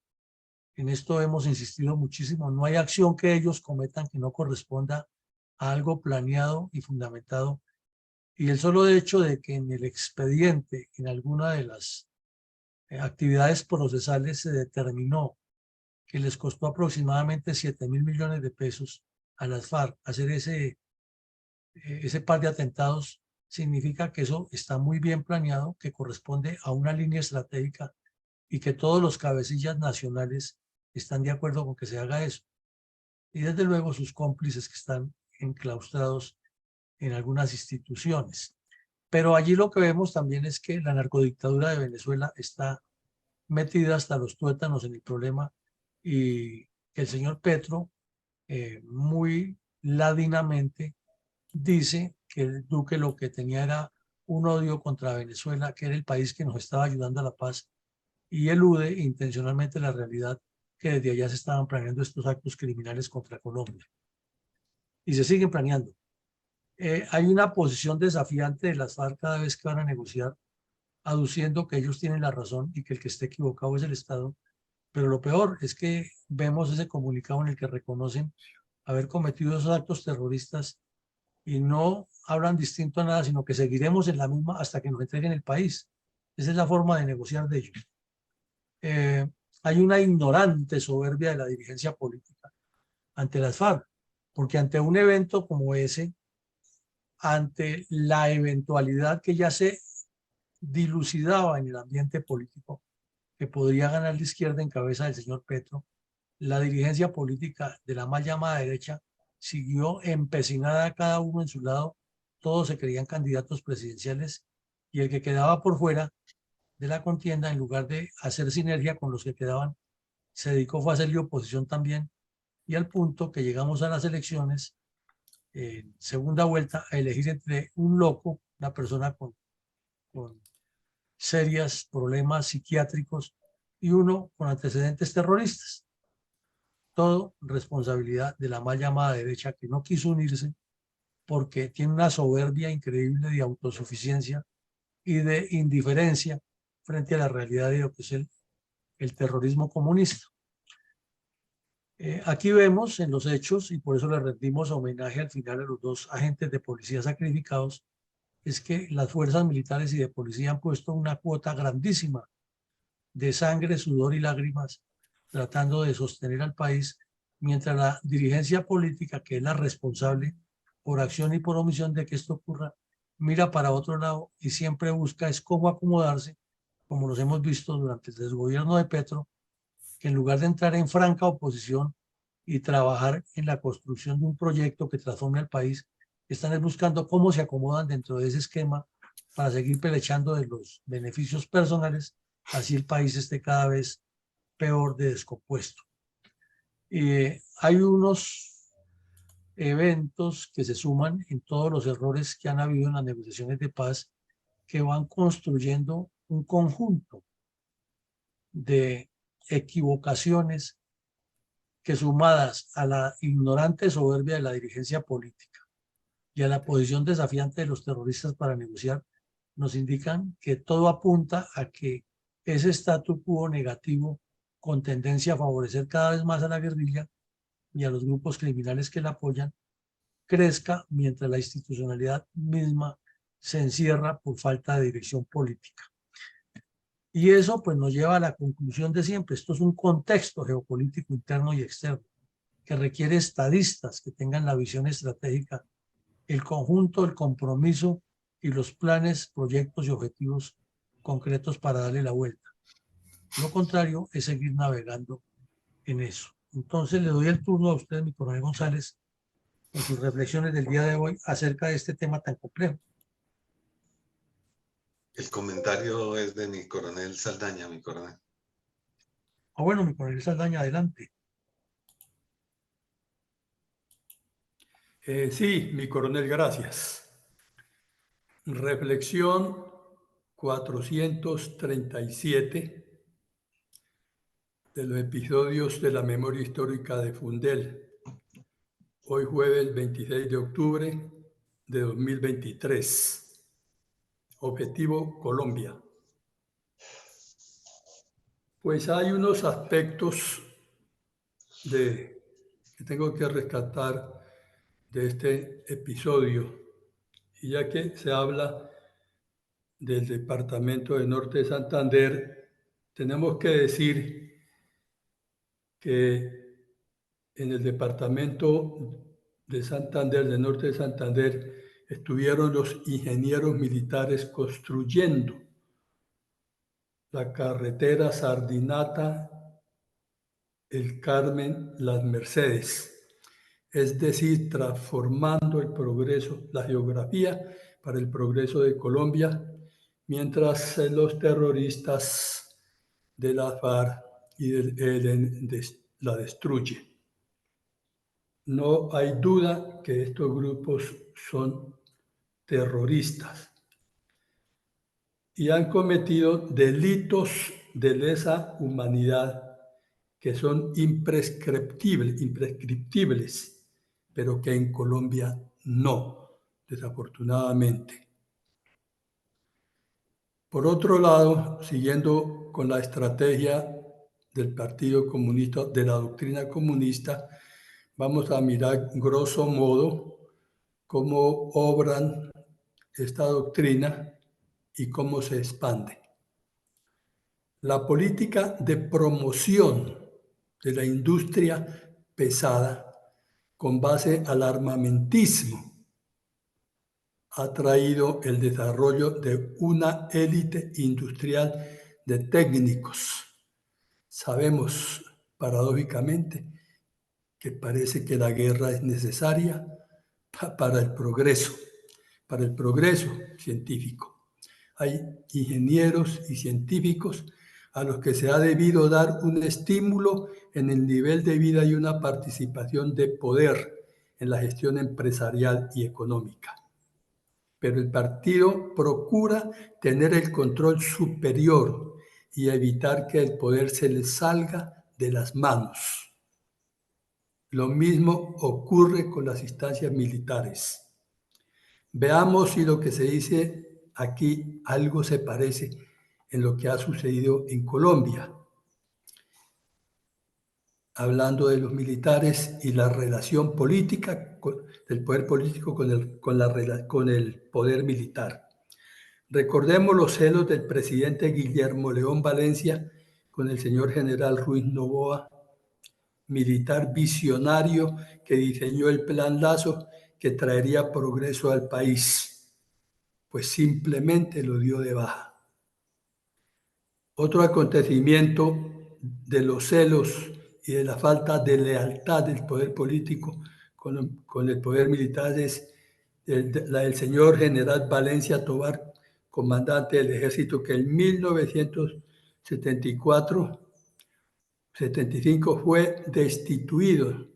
Speaker 1: En esto hemos insistido muchísimo. No hay acción que ellos cometan que no corresponda a algo planeado y fundamentado. Y el solo hecho de que en el expediente, en alguna de las actividades procesales, se determinó que les costó aproximadamente 7.000 millones de pesos a las FARC hacer ese par de atentados, significa que eso está muy bien planeado, que corresponde a una línea estratégica y que todos los cabecillas nacionales están de acuerdo con que se haga eso. Y desde luego sus cómplices que están enclaustrados en algunas instituciones. Pero allí lo que vemos también es que la narcodictadura de Venezuela está metida hasta los tuétanos en el problema y que el señor Petro muy ladinamente dice que el Duque lo que tenía era un odio contra Venezuela, que era el país que nos estaba ayudando a la paz, y elude intencionalmente la realidad que desde allá se estaban planeando estos actos criminales contra Colombia. Y se siguen planeando. Hay una posición desafiante de las FARC cada vez que van a negociar, aduciendo que ellos tienen la razón y que el que esté equivocado es el Estado. Pero lo peor es que vemos ese comunicado en el que reconocen haber cometido esos actos terroristas y no hablan distinto a nada, sino que seguiremos en la misma hasta que nos entreguen el país. Esa es la forma de negociar de ellos. Hay una ignorante soberbia de la dirigencia política ante las FARC, porque ante un evento como ese, ante la eventualidad que ya se dilucidaba en el ambiente político, que podría ganar la izquierda en cabeza del señor Petro, la dirigencia política de la mal llamada derecha siguió empecinada cada uno en su lado, todos se creían candidatos presidenciales y el que quedaba por fuera de la contienda, en lugar de hacer sinergia con los que quedaban, se dedicó fue a hacerle oposición también, y al punto que llegamos a las elecciones, segunda vuelta, a elegir entre un loco, una persona con serios problemas psiquiátricos, y uno con antecedentes terroristas. Todo responsabilidad de la mal llamada derecha, que no quiso unirse porque tiene una soberbia increíble de autosuficiencia y de indiferencia frente a la realidad de lo que es el terrorismo comunista. Aquí vemos en los hechos, y por eso le rendimos homenaje al final a los dos agentes de policía sacrificados, es que las fuerzas militares y de policía han puesto una cuota grandísima de sangre, sudor y lágrimas tratando de sostener al país, mientras la dirigencia política, que es la responsable por acción y por omisión de que esto ocurra, mira para otro lado y siempre busca es cómo acomodarse, como los hemos visto durante el desgobierno de Petro, que en lugar de entrar en franca oposición y trabajar en la construcción de un proyecto que transforme al país. Están buscando cómo se acomodan dentro de ese esquema para seguir pelechando de los beneficios personales, así el país esté cada vez peor de descompuesto. Hay unos eventos que se suman en todos los errores que han habido en las negociaciones de paz, que van construyendo un conjunto de equivocaciones que, sumadas a la ignorante soberbia de la dirigencia política y a la posición desafiante de los terroristas para negociar, nos indican que todo apunta a que ese statu quo negativo, con tendencia a favorecer cada vez más a la guerrilla y a los grupos criminales que la apoyan, crezca mientras la institucionalidad misma se encierra por falta de dirección política. Y eso pues nos lleva a la conclusión de siempre. Esto es un contexto geopolítico interno y externo que requiere estadistas que tengan la visión estratégica, el conjunto, el compromiso y los planes, proyectos y objetivos concretos para darle la vuelta. Lo contrario es seguir navegando en eso. Entonces le doy el turno a usted, mi coronel González, con sus reflexiones del día de hoy acerca de este tema tan complejo.
Speaker 4: El comentario es de mi coronel Saldaña, mi coronel.
Speaker 1: Bueno, mi coronel Saldaña, adelante.
Speaker 3: Sí, mi coronel, gracias. Reflexión 437 de los episodios de la memoria histórica de Fundel. Hoy jueves 26 de octubre de 2023. Objetivo Colombia. Pues hay unos aspectos que tengo que rescatar de este episodio. Y ya que se habla del departamento de Norte de Santander, tenemos que decir que en el departamento de Santander, de Norte de Santander, estuvieron los ingenieros militares construyendo la carretera Sardinata, El Carmen, Las Mercedes, es decir, transformando el progreso, la geografía para el progreso de Colombia, mientras los terroristas de la FARC y del ELN la destruyen. No hay duda que estos grupos son terroristas y han cometido delitos de lesa humanidad que son imprescriptibles, pero que en Colombia no, desafortunadamente. Por otro lado, siguiendo con la estrategia del Partido Comunista, de la doctrina comunista, vamos a mirar grosso modo cómo obran esta doctrina y cómo se expande. La política de promoción de la industria pesada con base al armamentismo ha traído el desarrollo de una élite industrial de técnicos. Sabemos, paradójicamente, que parece que la guerra es necesaria para el progreso científico. Hay ingenieros y científicos a los que se ha debido dar un estímulo en el nivel de vida y una participación de poder en la gestión empresarial y económica. Pero el partido procura tener el control superior y evitar que el poder se les salga de las manos. Lo mismo ocurre con las instancias militares. Veamos si lo que se dice aquí algo se parece en lo que ha sucedido en Colombia. Hablando de los militares y la relación política del poder político con el poder militar. Recordemos los celos del presidente Guillermo León Valencia con el señor general Ruiz Noboa, militar visionario que diseñó el Plan Lazo que traería progreso al país, pues simplemente lo dio de baja. Otro acontecimiento de los celos y de la falta de lealtad del poder político con el poder militar es la del señor general Valencia Tobar, comandante del ejército, que en 1974-75 fue destituido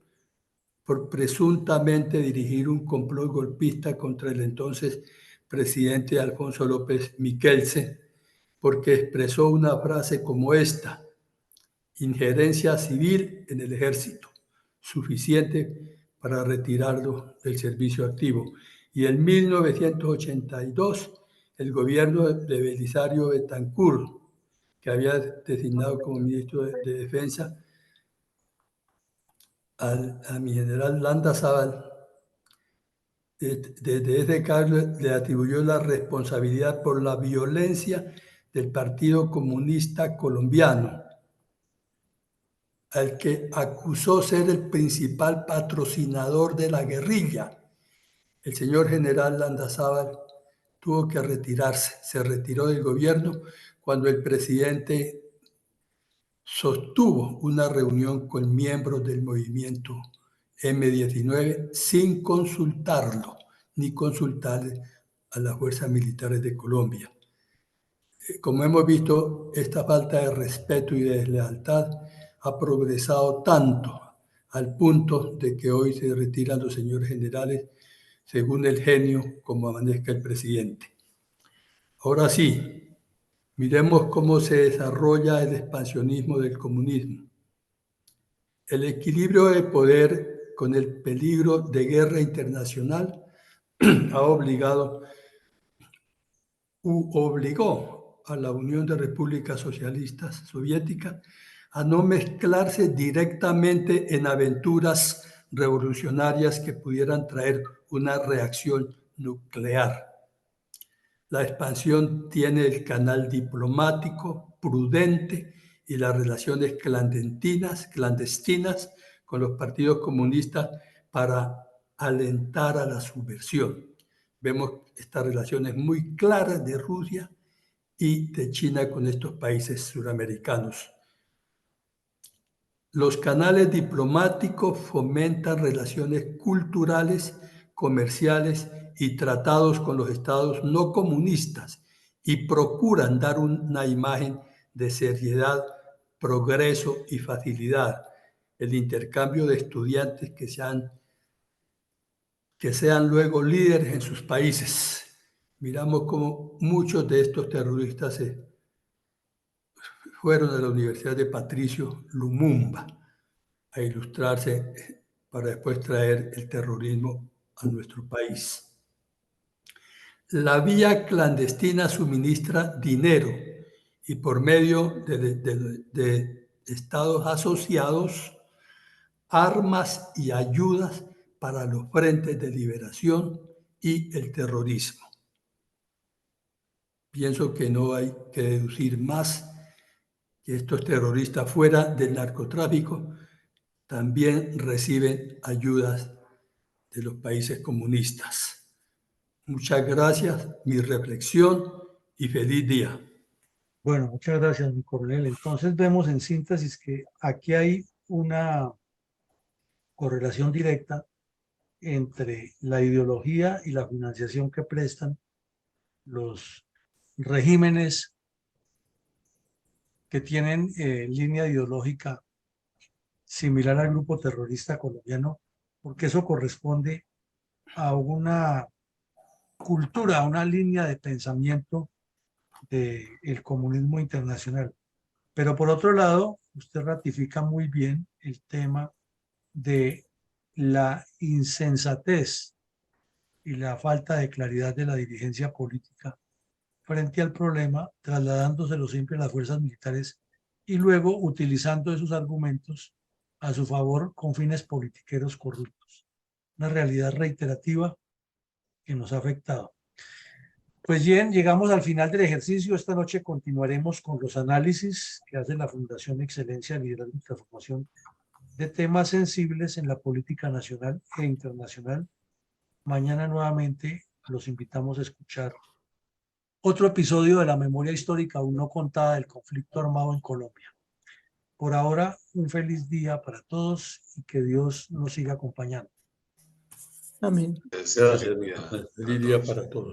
Speaker 3: por presuntamente dirigir un complot golpista contra el entonces presidente Alfonso López Miquelsen, porque expresó una frase como esta: injerencia civil en el ejército, suficiente para retirarlo del servicio activo. Y en 1982, el gobierno de Belisario Betancur, que había designado como ministro de Defensa a mi general Landazábal, desde ese cargo le atribuyó la responsabilidad por la violencia del Partido Comunista Colombiano, al que acusó ser el principal patrocinador de la guerrilla. El señor general Landazábal tuvo que retirarse, se retiró del gobierno cuando el presidente sostuvo una reunión con miembros del movimiento M-19 sin consultarlo ni consultarle a las fuerzas militares de Colombia. Como hemos visto, esta falta de respeto y de deslealtad ha progresado tanto al punto de que hoy se retiran los señores generales según el genio como amanezca el presidente. Ahora sí, miremos cómo se desarrolla el expansionismo del comunismo. El equilibrio de poder con el peligro de guerra internacional obligó a la Unión de Repúblicas Socialistas Soviéticas a no mezclarse directamente en aventuras revolucionarias que pudieran traer una reacción nuclear. La expansión tiene el canal diplomático prudente y las relaciones clandestinas con los partidos comunistas para alentar a la subversión. Vemos estas relaciones muy claras de Rusia y de China con estos países suramericanos. Los canales diplomáticos fomentan relaciones culturales, comerciales y tratados con los estados no comunistas y procuran dar una imagen de seriedad, progreso y facilidad. El intercambio de estudiantes que sean luego líderes en sus países. Miramos cómo muchos de estos terroristas fueron a la Universidad de Patricio Lumumba a ilustrarse para después traer el terrorismo a nuestro país. La vía clandestina suministra dinero y por medio de estados asociados, armas y ayudas para los frentes de liberación y el terrorismo. Pienso que no hay que deducir más que estos terroristas fuera del narcotráfico también reciben ayudas de los países comunistas. Muchas gracias, mi reflexión y feliz día.
Speaker 1: Bueno, muchas gracias, mi coronel. Entonces vemos en síntesis que aquí hay una correlación directa entre la ideología y la financiación que prestan los regímenes que tienen línea ideológica similar al grupo terrorista colombiano, porque eso corresponde a una cultura, a una línea de pensamiento del comunismo internacional. Pero por otro lado, usted ratifica muy bien el tema de la insensatez y la falta de claridad de la dirigencia política frente al problema, trasladándoselo siempre a las fuerzas militares y luego utilizando esos argumentos a su favor con fines politiqueros corruptos. Una realidad reiterativa que nos ha afectado. Pues bien, llegamos al final del ejercicio. Esta noche continuaremos con los análisis que hace la Fundación Excelencia, Liderazgo y Transformación de temas sensibles en la política nacional e internacional. Mañana nuevamente los invitamos a escuchar otro episodio de la memoria histórica aún no contada del conflicto armado en Colombia. Por ahora, un feliz día para todos y que Dios nos siga acompañando.
Speaker 3: Amén.
Speaker 4: Es
Speaker 3: Gracias,
Speaker 4: feliz día
Speaker 3: Nicolás.
Speaker 4: para
Speaker 3: Feliz día
Speaker 4: todos.
Speaker 3: para todos.